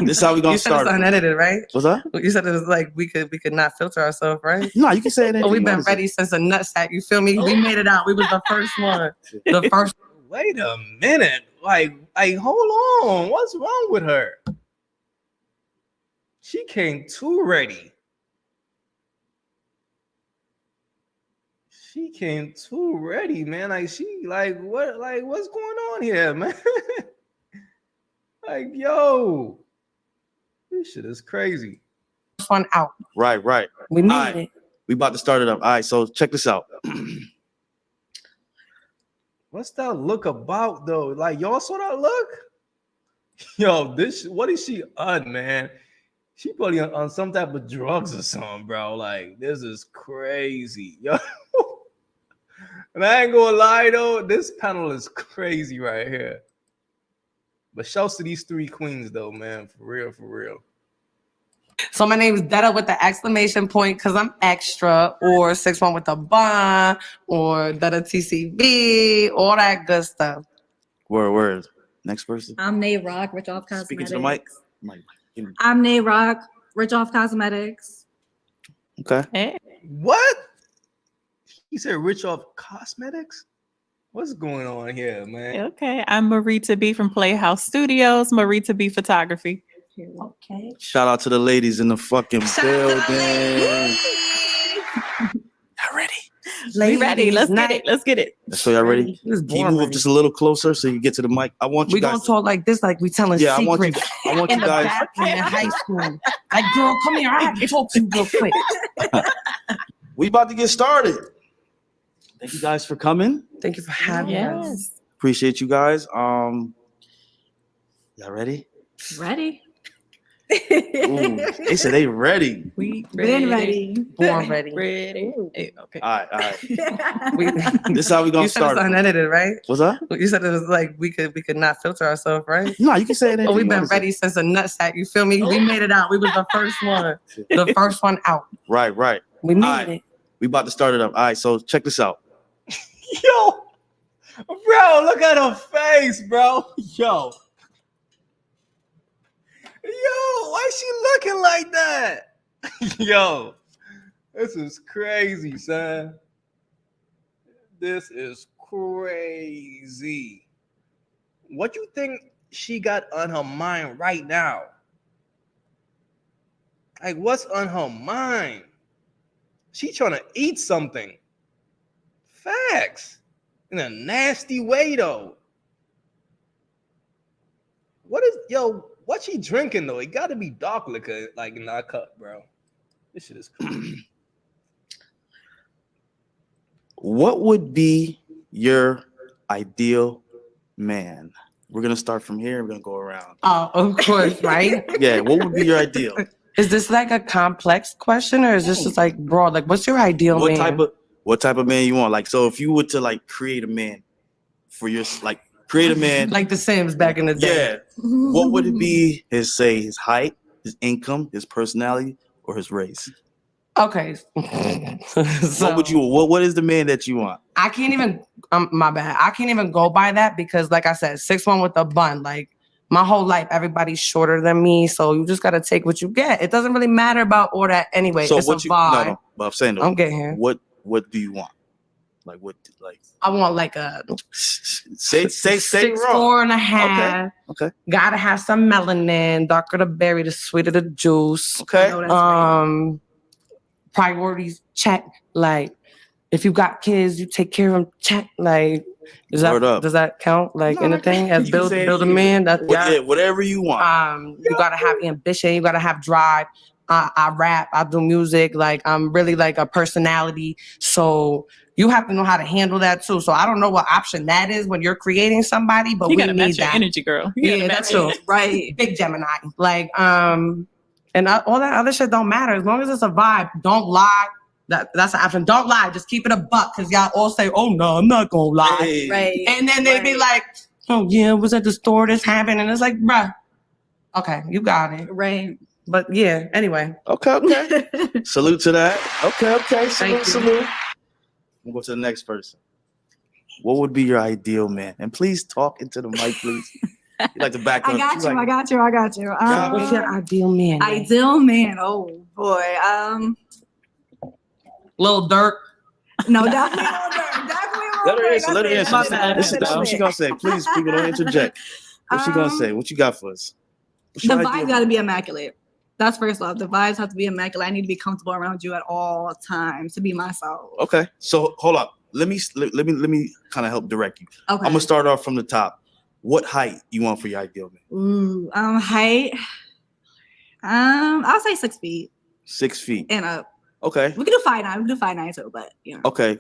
This is how we gonna You said it's start. unedited, right? What's that? You said it was like we could not filter ourselves, right? No, you can say it. Oh, we've been ready since the nutsack. You feel me? We made it out. We was the first one. The first. Wait a minute. Like, hold on. What's wrong with her? She came too ready. She came too ready, man. What's going on here, man? Like, yo, this shit is crazy. Fun out. Right. We made it. We about to start it up. All right, so check this out. What's that look about, though? Like, y'all saw that look? Yo, what is she on, man? She probably on some type of drugs or something, bro. Like, this is crazy. Yo. And I ain't gonna lie, though, this panel is crazy right here. But shouts to these 3 queens, though, man. For real. So my name is Detta with the exclamation point because I'm extra, or 6'1" with a bun, or Detta TCB, all that good stuff. Word. Next person. I'm Nay Rock, Rich Off Cosmetics. Speaking to the mic. I'm Nay Rock, Rich Off Cosmetics. Okay. Hey. What? He said Rich Off Cosmetics? What's going on here, man? Okay, I'm Marita B from Playhouse Studios, Marita B Photography. Okay. Shout out to the ladies in the fucking building. Y'all ready? We ready. Let's get it. So y'all ready? Can you move up just a little closer so you get to the mic? I want you We guys. gonna talk like this, like we telling Yeah, secrets. I want in you the guys. bathroom in high school. Like, girl, come here. I have to talk to you real quick. We about to get started. Thank you guys for coming. Thank you for having us. Appreciate you guys. Y'all ready? Ready? Ooh, they said they ready. We Been ready. Born ready. Ready. Hey, okay. All right. This is how we gonna You said it's start. unedited, right? What's that? You said it was like we could not filter ourselves, right? No, you can say that. Oh, we've been ready since the nutsack. You feel me? We made it out. We was the first one. The first one out. Right. We made it. We about to start it up. All right, so check this out. Yo, bro, look at her face, bro. Yo, why she looking like that? Yo, this is crazy, son. This is crazy. What you think she got on her mind right now? Like, what's on her mind? She trying to eat something. Facts. In a nasty way, though. What she drinking, though? It got to be dark liquor, like in that cup, bro. This shit is crazy. What would be your ideal man? We're gonna start from here. We're gonna go around. Oh, of course, right? Yeah. What would be your ideal? Is this like a complex question, or is this just like broad? Like, what's your ideal man? What type of man you want? Like, so if you were to like create a man for your create a man like the Sims back in the day. Yeah. What would it be? His height, his income, his personality, or his race? Okay. So, what is the man that you want? I can't even. My bad. I can't even go by that because, like I said, 6'1" with a bun. Like my whole life, everybody's shorter than me, so you just gotta take what you get. It doesn't really matter about all that anyway. So it's what a vibe. No, but I'm saying, I'm getting here. What do you want? Like what? Like I want like a say 6'4.5". Okay. Gotta have some melanin. Darker the berry, the sweeter the juice. Okay. Priorities check. Like if you got kids, you take care of them. Check. Like does that count? Like anything as build a man? Whatever you want. You gotta have ambition. You gotta have drive. I rap. I do music. Like I'm really like a personality. So you have to know how to handle that too. So I don't know what option that is when you're creating somebody, but You we gotta need match your that energy, girl. Yeah, that's true. Right. Big Gemini. Like and all that other shit don't matter as long as it's a vibe. Don't lie. That's an option. Don't lie. Just keep it a buck because y'all all say, "Oh no, I'm not gonna lie." Hey. Right. And then they be like, "Oh yeah, was at the store. This happened," and it's like, "Bruh, okay, you got it." Right. But yeah. Anyway. Okay. Salute to that. Okay. Salute. We'll go to the next person. What would be your ideal man? And please talk into the mic, please. You like the background. I got you. What's your ideal man? Ideal man. Oh boy. Lil Durk. No, definitely Lil Durk. Let her answer. What she gonna say? Please, people, don't interject. What she gonna say? What you got for us? The vibe got to be immaculate. That's first off. The vibes have to be immaculate. I need to be comfortable around you at all times to be myself. Okay, so hold up. Let me kind of help direct you. Okay. I'm gonna start off from the top. What height you want for your ideal man? Ooh, height. I'll say 6 feet 6 feet and up. Okay. We can do 5'9". We can do 5'9" too, but you know. Okay.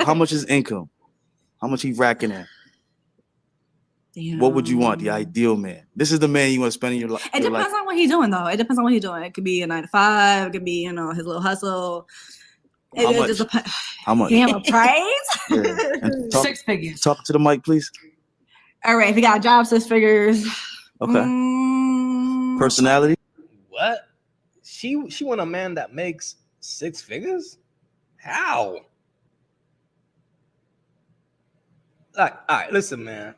How much is income? How much he racking in? Damn. What would you want? The ideal man. This is the man you want to spend your life. It depends on what he's doing, though. It depends on what he's doing. It could be a 9 to 5. It could be, his little hustle. How much? How much? Damn, a price? And 6 figures. Talk to the mic, please. All right. If you got a job, 6 figures. Okay. Personality? What? She want a man that makes 6 figures? How? Like, all right, listen, man.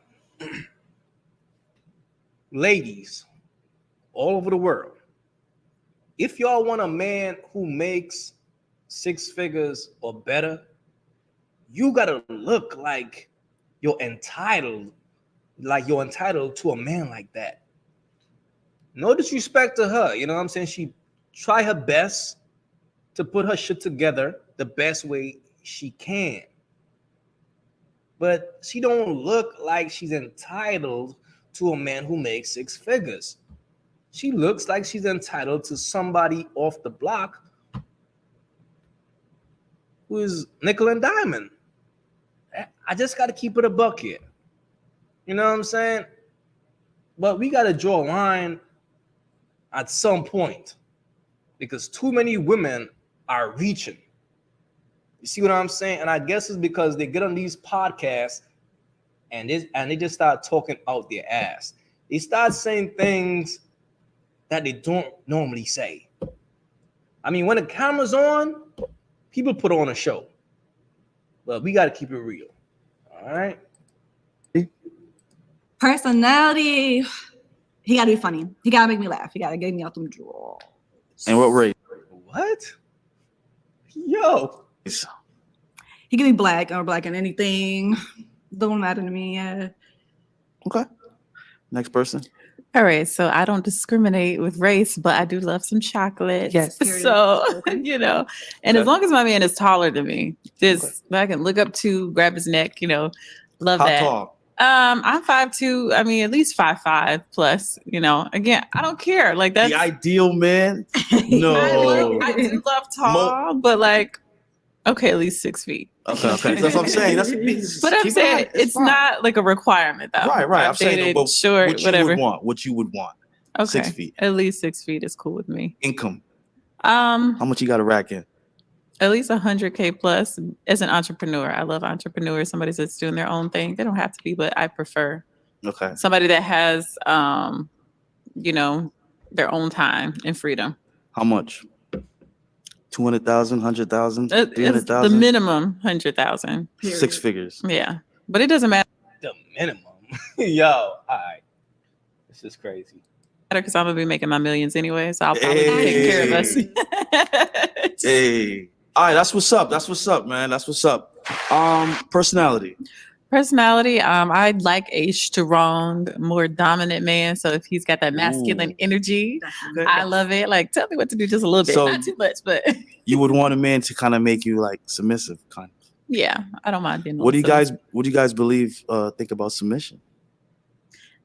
Ladies all over the world, if y'all want a man who makes 6 figures or better, you gotta look like you're entitled to a man like that. No disrespect to her, you know what I'm saying? She try her best to put her shit together the best way she can. But she don't look like she's entitled to a man who makes 6 figures. She looks like she's entitled to somebody off the block who is nickel and diamond. I just got to keep it a buck here. You know what I'm saying? But we got to draw a line. at some point because too many women are reaching. You see what I'm saying? And I guess it's because they get on these podcasts and they just start talking out their ass. They start saying things that they don't normally say. I mean, when the camera's on, people put on a show. But we got to keep it real. All right? Personality. He got to be funny. He got to make me laugh. He got to get me out them drawers. And what race? What? Yo. He can be black or black in anything. Don't matter to me. Yeah. Okay. Next person. All right, so I don't discriminate with race, but I do love some chocolate. Yes. So, you know, and as long as my man is taller than me, just I can look up to, grab his neck, you know, love How that. tall? I'm 5'2". I mean, at least 5'5" plus, you know, again, I don't care. Like that's The ideal man? No. I do love tall, but like, okay, at least 6 feet. Okay. That's what I'm saying. But I'm saying it's not like a requirement though. Right. I'm saying dated, but short, what whatever. What you would want. Okay. 6 feet. At least 6 feet is cool with me. Income. How much you got to rack in? At least 100K plus. As an entrepreneur, I love entrepreneurs. Somebody that's doing their own thing. They don't have to be, but I prefer somebody that has, you know, their own time and freedom. How much? 200,000, 100,000, It's 300,000. the minimum 100,000. 6 figures. Yeah, but it doesn't matter. The minimum. Yo, all right. This is crazy. Because I'm gonna be making my millions anyway, so I'll probably be taking care of us. Hey. All right, that's what's up, man. That's what's up. Personality. Personality, I'd like a strong, more dominant man. So if he's got that masculine energy, I love it. Like, tell me what to do just a little bit, So- not too much, but You would want a man to kind of make you like submissive, kind of. yeah, I don't mind being. What do you guys believe? Think about submission?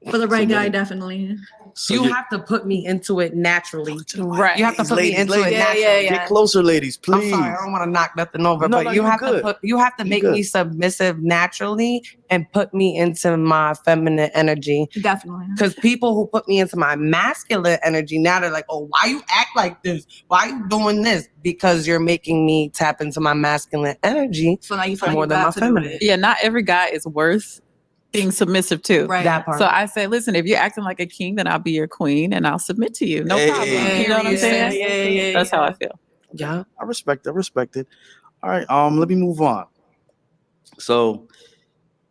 For the right guy, definitely. So you have to put me into it naturally. Right. You have to put me into it Yeah, naturally. yeah, yeah. Get closer, ladies, please. I'm sorry, I don't want to knock nothing over, No, but no, you you're have good. to You're make good. me submissive naturally and put me into my feminine energy. Definitely. Because people who put me into my masculine energy, now they're like, oh, why you act like this? Why you doing this? Because you're making me tap into my masculine energy So now you feel more like than you my got to do feminine. it. Yeah, not every guy is worth being submissive to. Right. That part. So I say, listen, if you're acting like a king, then I'll be your queen and I'll submit to you. No problem. Hey. You know what I'm saying? Yeah. That's how I feel. Yeah. I respect it. All right, let me move on. So,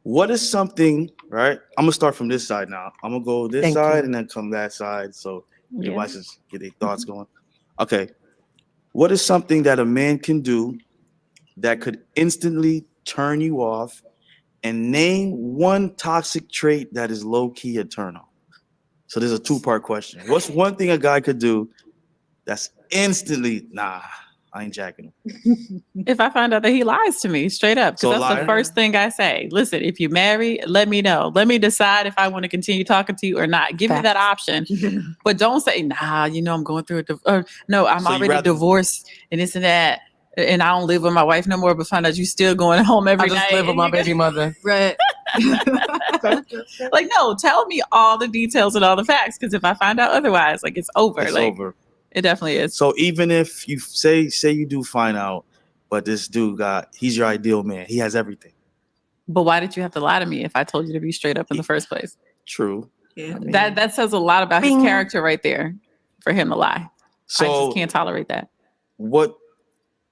what is something, right? I'm gonna start from this side now. I'm gonna go this Thank side you. and then come that side. So Yeah. everybody just get their thoughts going. Okay. What is something that a man can do that could instantly turn you off? And name one toxic trait that is low-key a turn-on. So there's a two-part question. What's one thing a guy could do that's instantly, nah, I ain't jacking him? If I find out that he lies to me straight up, So because that's liar? the first thing I say. Listen, if you marry, let me know. Let me decide if I want to continue talking to you or not. Give me that option. But don't say, nah, you know, I'm going through a no, I'm So you already rather- divorced and this and that. And I don't live with my wife no more, but find out you still going home I every just night. live with and my you got- baby mother. Right. Like, no, tell me all the details and all the facts. Because if I find out otherwise, like, it's over. It's like, over. It definitely is. So even if you say you do find out, but this dude he's your ideal man. He has everything. But why did you have to lie to me if I told you to be straight up in the first place? True. Yeah. That says a lot about his Bing. character right there for him to lie. I So just can't tolerate that. what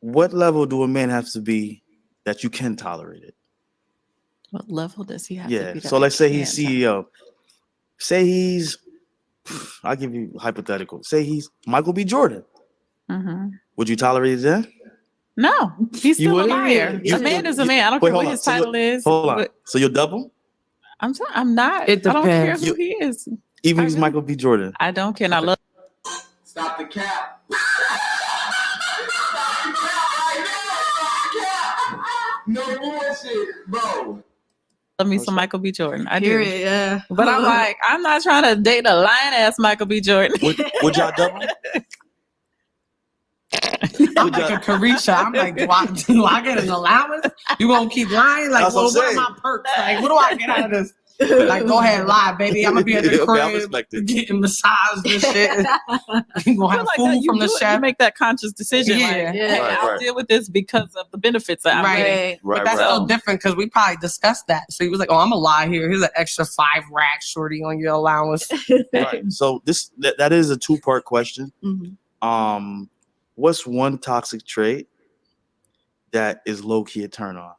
level do a man have to be that you can tolerate it? What level does he have to Yeah. be? So let's say he's CEO. Say he's, I'll give you hypothetical. Say he's Michael B. Jordan. Mm-hmm. Would you tolerate it then? No, he's You still a wouldn't? liar. You- A man is a you- man. I don't wait, care hold what on. his So title is. Hold on. but So you're double? I'm not. It I don't care depends. who he is. Even if he's Michael B. Jordan. I don't care. And I love. Stop the cap. No bullshit, bro. Love me some Michael B. Jordan. I do. Period, yeah. But I'm like, I'm not trying to date a lying ass Michael B. Jordan. Would y'all double? I'm like a Carisha. I'm like, do I get an allowance? You gonna keep lying? Like, That's what well, I'm what are saying. my perks? Like, what do I get out of this? Like, go ahead, lie, baby. I'm gonna be at the Okay, I crib respect it. getting massaged and shit. You gonna have Like food that, you from the do it, chef. you make that conscious decision. Yeah. Like, hey, Right, I'll right. deal with this because of the benefits that I'm getting. Right. Right, But that's right. still different because we probably discussed that. So he was like, oh, I'm gonna lie here. Here's an extra 5 racks shorty on your allowance. Right. So that is a 2-part question. What's one toxic trait that is low-key a turn on?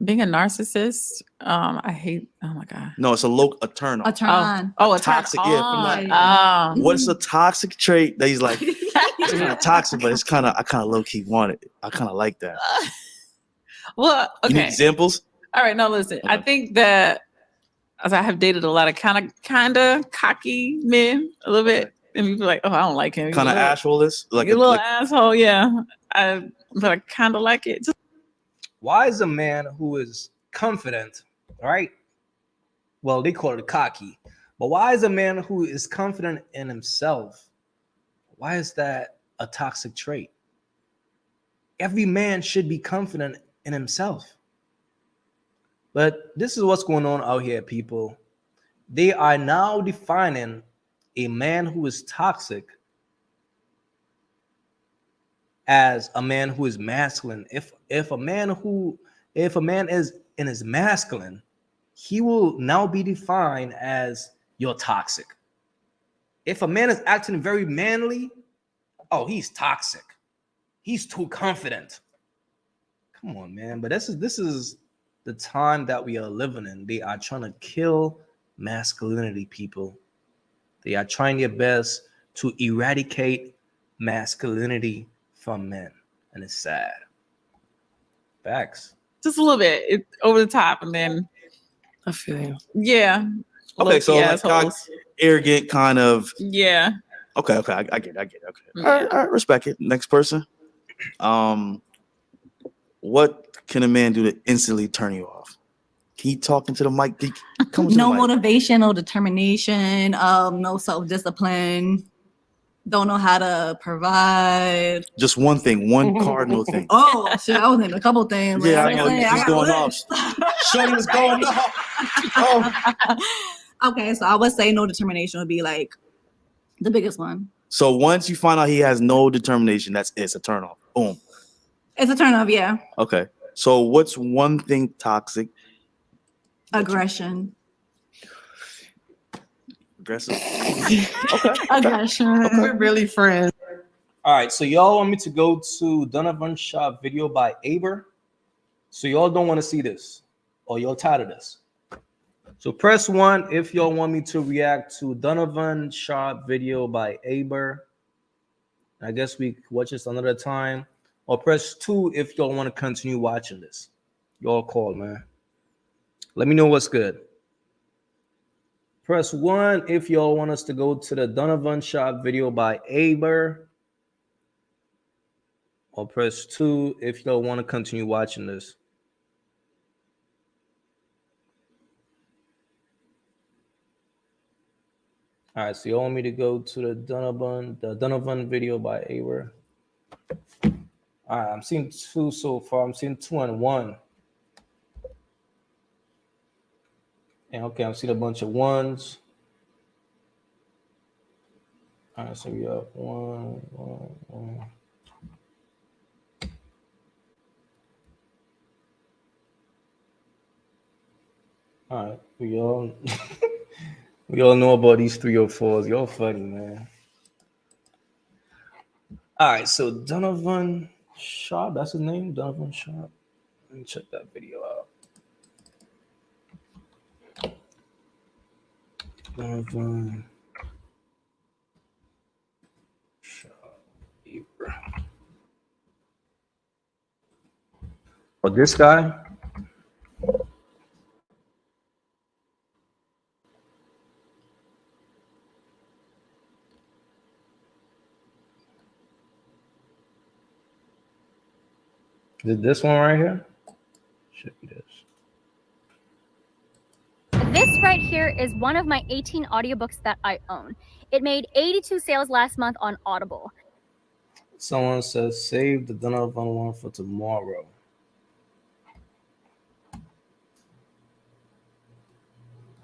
Being a narcissist, I hate. Oh my god. No, it's a turn on. A turn on. Oh, a toxic. turn Yeah, from on. that. What's a toxic trait that he's like? It's kind of toxic, but I kind of low-key want it. I kind of like that. Well, You need okay. examples? All right, no, listen. I think that as I have dated a lot of kind of cocky men, a little bit, and people are like, oh, I don't like him. Kind of asshole-ist? Like a little asshole, yeah. But I kind of like it. Why is a man who is confident, right? Well, they call it cocky, but why is a man who is confident in himself? Why is that a toxic trait? Every man should be confident in himself. But this is what's going on out here, people. They are now defining a man who is toxic as a man who is masculine. If a man is in his masculine, he will now be defined as you're toxic. If a man is acting very manly, oh, he's toxic. He's too confident. Come on, man. But this is the time that we are living in. They are trying to kill masculinity, people. They are trying their best to eradicate masculinity from men, and it's sad. Facts. Just a little bit. It's over the top, and then I feel you. Yeah. Okay, so like arrogant kind of. Yeah. Okay, I get it. Okay. Yeah. All right, respect it. Next person. What can a man do to instantly turn you off? Keep talking to the mic. Come to No the mic. motivation, no determination, no self-discipline. Don't know how to provide. Just one thing, one cardinal thing. Oh shit, I was naming a couple things. Yeah, Like, I know. He's going off. Shorty was going off. Oh. Okay, so I would say no determination would be like the biggest one. So once you find out he has no determination, it's a turn off. Boom. It's a turn off, yeah. Okay. So what's one thing toxic? Aggression. Aggressive. Okay. Aggression. Okay. We're really friends. All right, so y'all want me to go to Donovan Sharp video by Aber? So y'all don't want to see this, or y'all tired of this. So press 1 if y'all want me to react to Donovan Sharp video by Aber. I guess we watch this another time. Or press 2 if y'all want to continue watching this. Y'all call, man. Let me know what's good. Press 1 if y'all want us to go to the Donovan Sharp video by Aber. Or press 2 if y'all want to continue watching this. All right, so you want me to go to the Donovan video by Aber. All right, I'm seeing 2 so far. I'm seeing 2 and 1. And okay, I'm seeing a bunch of 1s. All right, so we have 1. All right, we all we all know about these 3 or 4s. Y'all funny, man. All right, so Donovan Sharp, that's his name, Donovan Sharp. Let me check that video out. Donovan Sharp. Oh, this guy. Is it this one right here? Should be this. This right here is one of my 18 audiobooks that I own. It made 82 sales last month on Audible. Someone says save the Donovan one for tomorrow.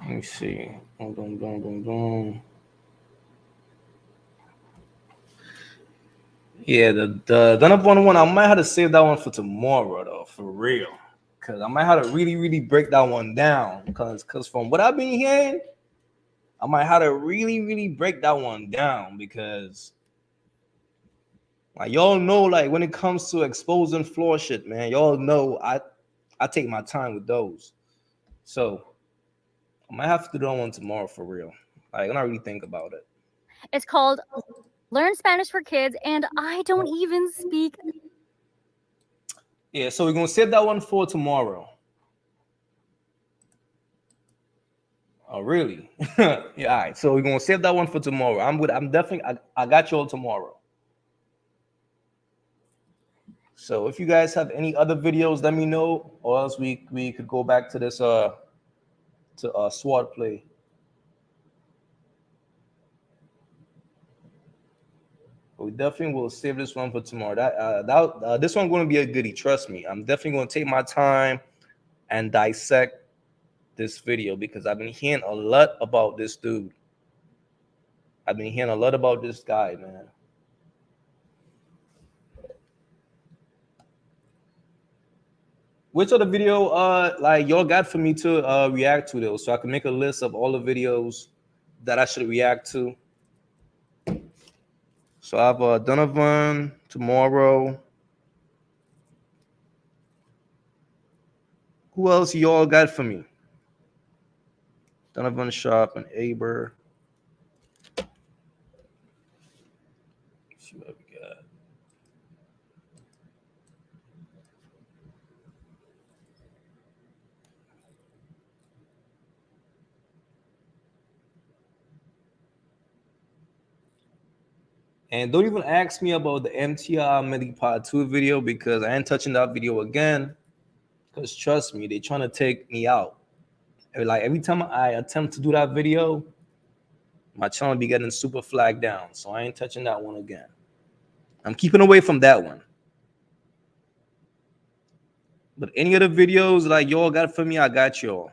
Let me see. Boom, boom, boom, boom, boom. Yeah, the done up one. I might have to save that one for tomorrow though, for real. Cause I might have to really break that one down. Cause from what I've been hearing, I might have to really break that one down because like y'all know, like when it comes to exposing floor shit, man, y'all know I take my time with those. So I might have to do that one tomorrow for real. Like when I really think about it. It's called Learn Spanish for Kids, and I don't even speak. Yeah, so we're gonna save that one for tomorrow. Oh, really? Yeah, all right. So we're gonna save that one for tomorrow. I'm definitely I got you all tomorrow. So if you guys have any other videos, let me know, or else we could go back to this SWAT play. But we definitely will save this one for tomorrow. This one's going to be a goodie. Trust me. I'm definitely going to take my time and dissect this video because I've been hearing a lot about this dude. I've been hearing a lot about this guy, man. Which other video like y'all got for me to react to though, so I can make a list of all the videos that I should react to. So I have Donovan tomorrow. Who else y'all got for me? Donovan Sharp and Aber. Let's see what we got. And don't even ask me about the MTR Medi Part 2 video because I ain't touching that video again. Because trust me, they're trying to take me out. Like every time I attempt to do that video, my channel be getting super flagged down. So I ain't touching that one again. I'm keeping away from that one. But any other videos like y'all got for me, I got y'all.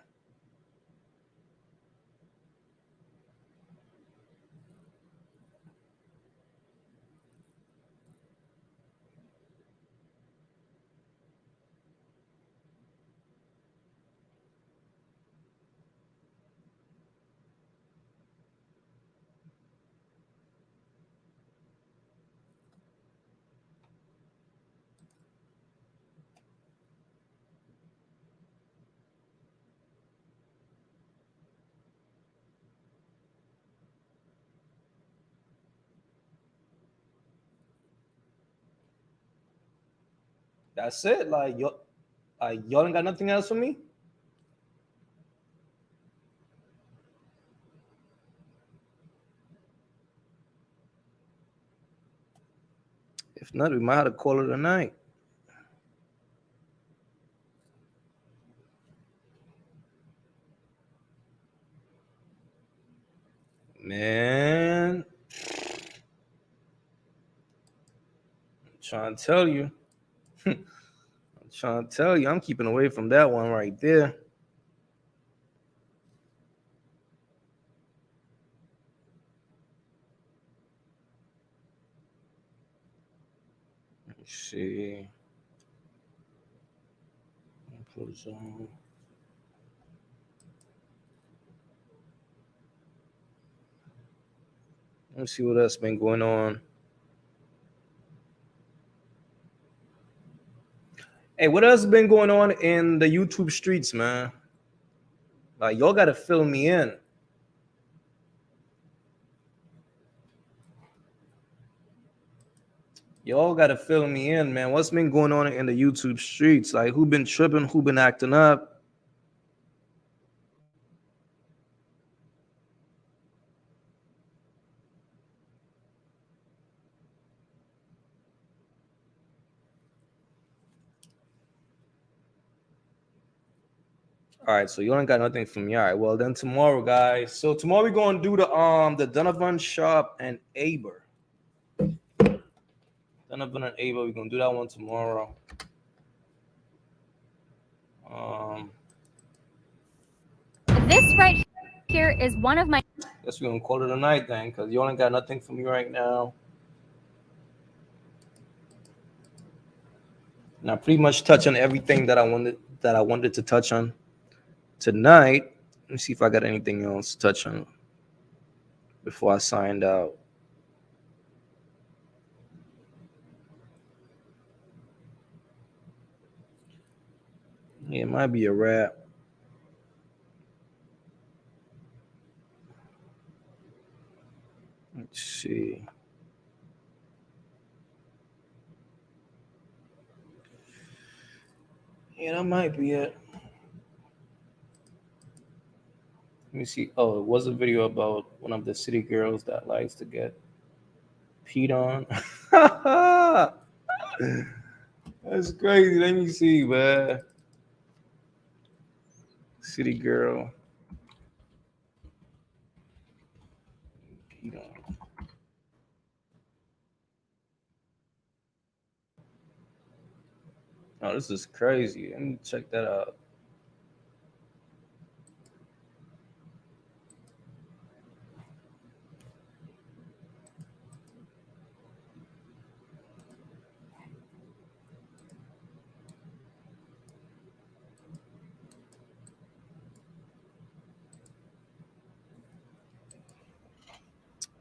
That's it. Like y'all ain't got nothing else for me. If not, we might have to call it a night. Man, I'm trying to tell you. I'm keeping away from that one right there. Let's see. Let's see what else been going on. Hey, what else been going on in the YouTube streets, man? Like y'all gotta fill me in. Y'all gotta fill me in, man. What's been going on in the YouTube streets? Like who been tripping? Who been acting up? All right, so you ain't got nothing from me. All right, well then tomorrow, guys. So tomorrow we're gonna do the Donovan Sharp and Aber. Donovan and Aber, we're gonna do that one tomorrow. This right here. Here is one of my. Guess we're gonna call it a night then, because you ain't got nothing for me right now. And I pretty much touch on everything that I wanted to touch on tonight. Let me see if I got anything else to touch on before I signed out. Yeah, it might be a wrap. Let's see. Yeah, that might be it. Let me see. Oh, it was a video about one of the city girls that likes to get peed on. That's crazy. Let me see, man. City girl. Peed on. Oh, this is crazy. Let me check that out.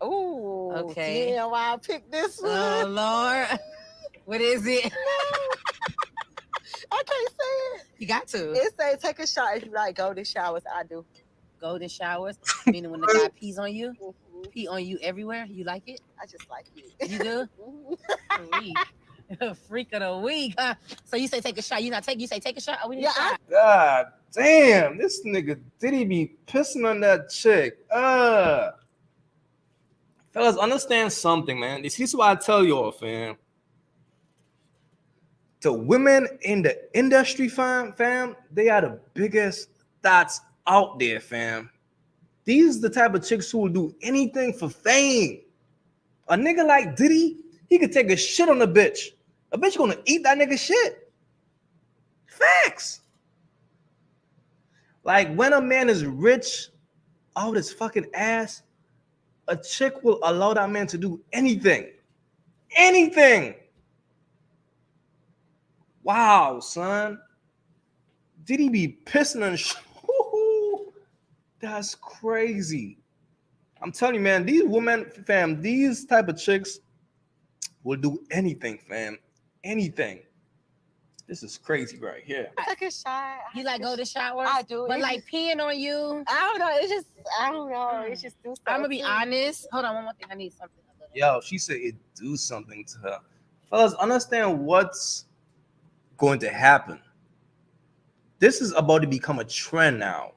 Oh, Okay. Yeah, why I picked this one. Oh Lord, what is it? I can't say it. You got to. It say take a shot if you like golden showers. I do. Golden showers, meaning when the guy pees on you, pee on you everywhere. You like it? I just like it. You do? Freak of the week, huh? So you say take a shot. You not take. You say take a shot. Oh, we need a shot. God damn, this nigga Diddy be pissing on that chick. Fellas, understand something, man. This is why I tell y'all, fam. The women in the industry, fam, they are the biggest thoughts out there, fam. These are the type of chicks who will do anything for fame. A nigga like Diddy, he could take a shit on a bitch. A bitch gonna eat that nigga shit. Facts. Like when a man is rich out his fucking ass, a chick will allow that man to do anything. Anything. Wow, son. Did he be pissing on shit? That's crazy. I'm telling you, man, these women, fam, these type of chicks will do anything, fam. Anything. This is crazy right here. Take a shot. You like go to shower? I do. But like peeing on you. I don't know. It's just, I don't know. It's just do something. I'm gonna be honest. Hold on, one more thing. I need something. Yo, she said it do something to her. Fellas, understand what's going to happen. This is about to become a trend now.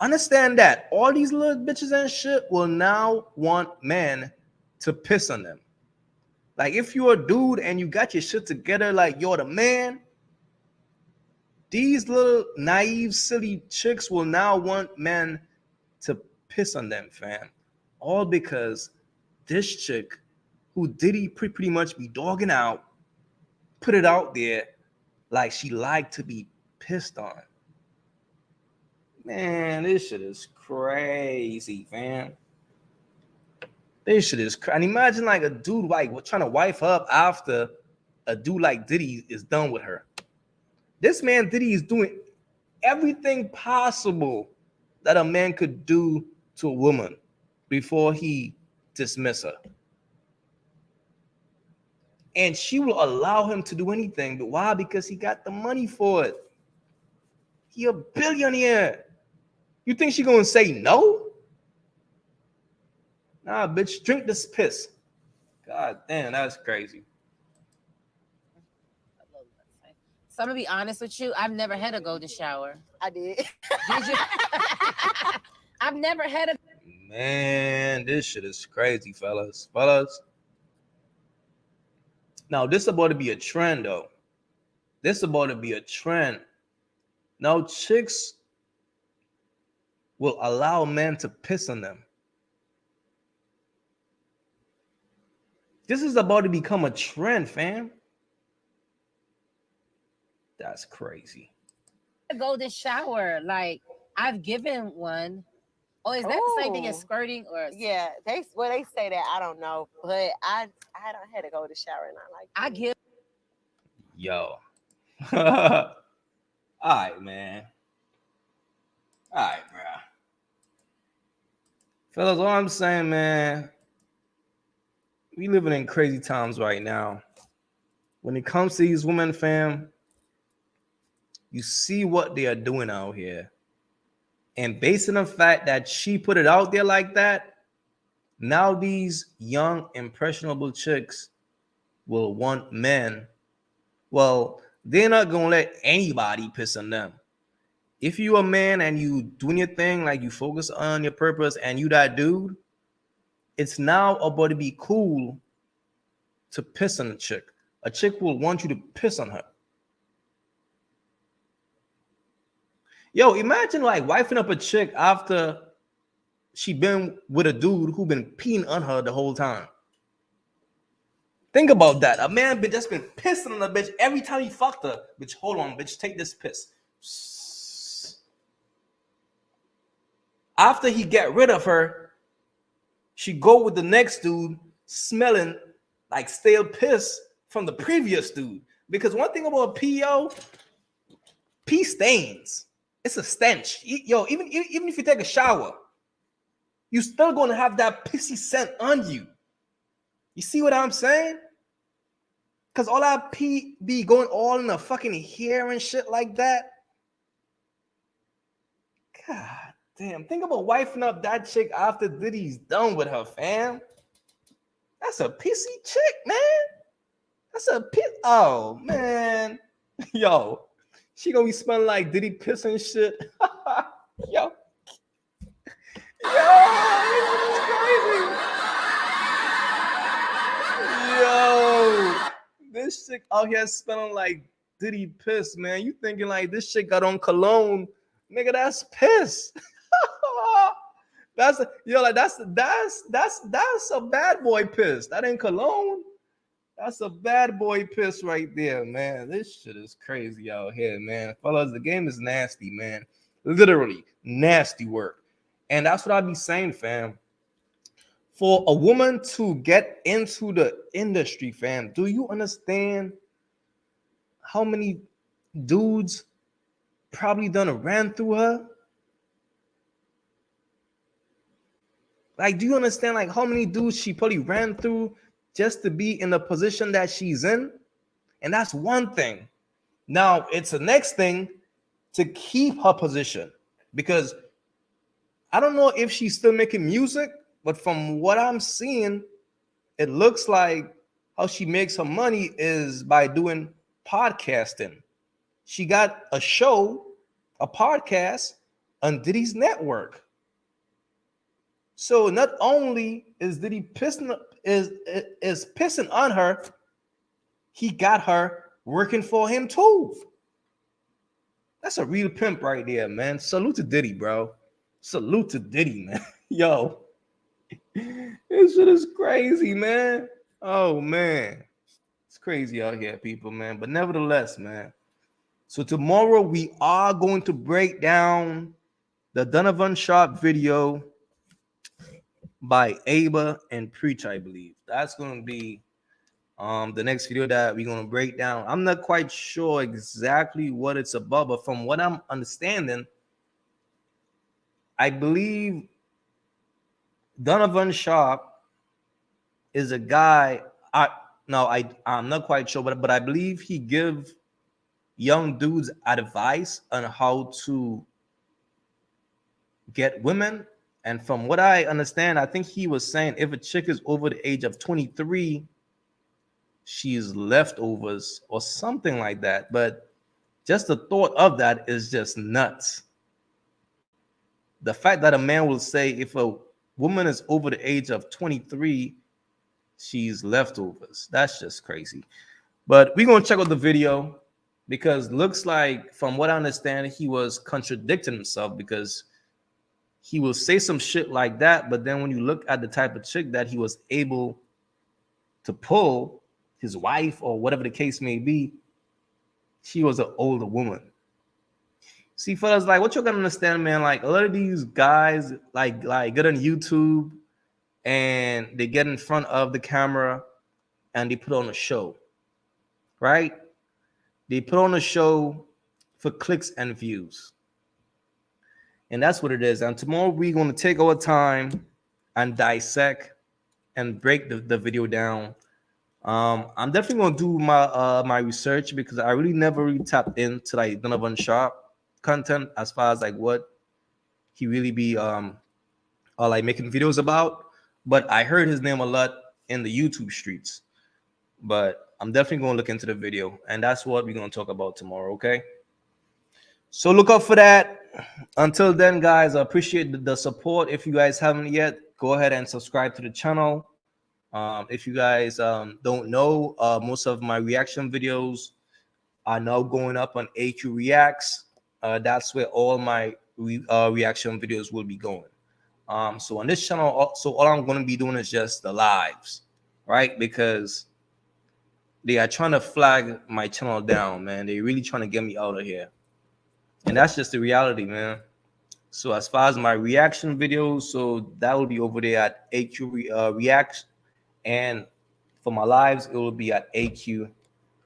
Understand that all these little bitches and shit will now want men to piss on them. Like if you're a dude and you got your shit together, like you're the man, these little naive, silly chicks will now want men to piss on them, fam. All because this chick who Diddy pretty much be dogging out, put it out there like she liked to be pissed on. Man, this shit is crazy, fam. This shit is crazy. And imagine like a dude like trying to wife her up after a dude like Diddy is done with her. This man Diddy is doing everything possible that a man could do to a woman before he dismiss her. And she will allow him to do anything. But why? Because he got the money for it. He a billionaire. You think she gonna say no? Nah, bitch, drink this piss. God damn, that's crazy. So I'm gonna be honest with you. I've never had a golden shower. I did. Did you? I've never had a. Man, this shit is crazy, fellas. Now, this is about to be a trend, though. This is about to be a trend. Now, chicks will allow men to piss on them. This is about to become a trend, fam. That's crazy. A golden shower. Like I've given one. Oh, is that the same thing as squirting or? Yeah, they say that. I don't know, but I don't had to go to the shower and I give. Yo. All right, man. All right, bro. Fellas, all I'm saying, man, we living in crazy times right now. When it comes to these women, fam, you see what they are doing out here. And based on the fact that she put it out there like that, now these young, impressionable chicks will want men. Well, they're not going to let anybody piss on them. If you a man and you doing your thing, like you focus on your purpose and you that dude, it's now about to be cool to piss on a chick. A chick will want you to piss on her. Yo, imagine like wifing up a chick after she been with a dude who been peeing on her the whole time. Think about that. A man just been pissing on a bitch every time he fucked her. Bitch, hold on, bitch, take this piss. After he get rid of her, she go with the next dude smelling like stale piss from the previous dude. Because one thing about PO, pee stains. It's a stench. Yo, even if you take a shower, you still gonna have that pissy scent on you. You see what I'm saying? Because all that pee be going all in the fucking hair and shit like that. God damn. Think about wifing up that chick after Diddy's done with her, fam. That's a pissy chick, man. That's a piss. Oh, man. Yo, she gonna be smelling like Diddy piss and shit. Yo. Yo, crazy. Yo, this chick out here smelling like Diddy piss, man. You thinking like this shit got on cologne. Nigga, that's piss. That's a bad boy piss. That ain't cologne. That's a bad boy piss right there, man. This shit is crazy out here, man. Fellas, the game is nasty, man. Literally nasty work. And that's what I be saying, fam. For a woman to get into the industry, fam, do you understand how many dudes probably ran through her? Like, do you understand like how many dudes she probably ran through just to be in the position that she's in? And that's one thing. Now, it's the next thing to keep her position, because I don't know if she's still making music, but from what I'm seeing, it looks like how she makes her money is by doing podcasting. She got a show, a podcast on Diddy's network. So not only is Diddy pissing on her, he got her working for him too. That's a real pimp right there, man. Salute to Diddy, bro. Salute to Diddy, man. Yo, this shit is crazy, man. Oh, man. It's crazy out here, people, man. But nevertheless, man. So tomorrow we are going to break down the Donovan Sharp video by Aba and Preach, I believe. That's going to be the next video that we're going to break down. I'm not quite sure exactly what it's about, but from what I'm understanding, I believe Donovan Sharp is a guy. I'm not quite sure, but I believe he gives young dudes advice on how to get women. And from what I understand, I think he was saying if a chick is over the age of 23, she's leftovers or something like that. But just the thought of that is just nuts. The fact that a man will say if a woman is over the age of 23, she's leftovers. That's just crazy. But we're going to check out the video, because looks like, from what I understand, he was contradicting himself, because he will say some shit like that, but then when you look at the type of chick that he was able to pull, his wife or whatever the case may be, she was an older woman. See, fellas, like what you gotta understand, man. Like a lot of these guys, like get on YouTube and they get in front of the camera and they put on a show, right? They put on a show for clicks and views. And that's what it is. And tomorrow we're going to take our time and dissect and break the video down. I'm definitely going to do my research because I really never really tapped into like Donovan Sharp content as far as like what he really be like making videos about. But I heard his name a lot in the YouTube streets. But I'm definitely going to look into the video, and that's what we're going to talk about tomorrow, okay? So look out for that. Until then, guys, I appreciate the support. If you guys haven't yet, go ahead and subscribe to the channel. If you guys don't know, most of my reaction videos are now going up on AyeQ Reacts. That's where all my reaction videos will be going. So on this channel, so all I'm going to be doing is just the lives, right? Because they are trying to flag my channel down, man. They're really trying to get me out of here. And that's just the reality, man. So as far as my reaction videos, so that will be over there at AyeQ Reacts. And for my lives, it will be at AyeQ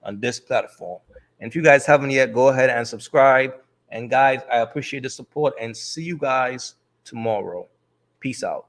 on this platform. And if you guys haven't yet, go ahead and subscribe. And guys, I appreciate the support and see you guys tomorrow. Peace out.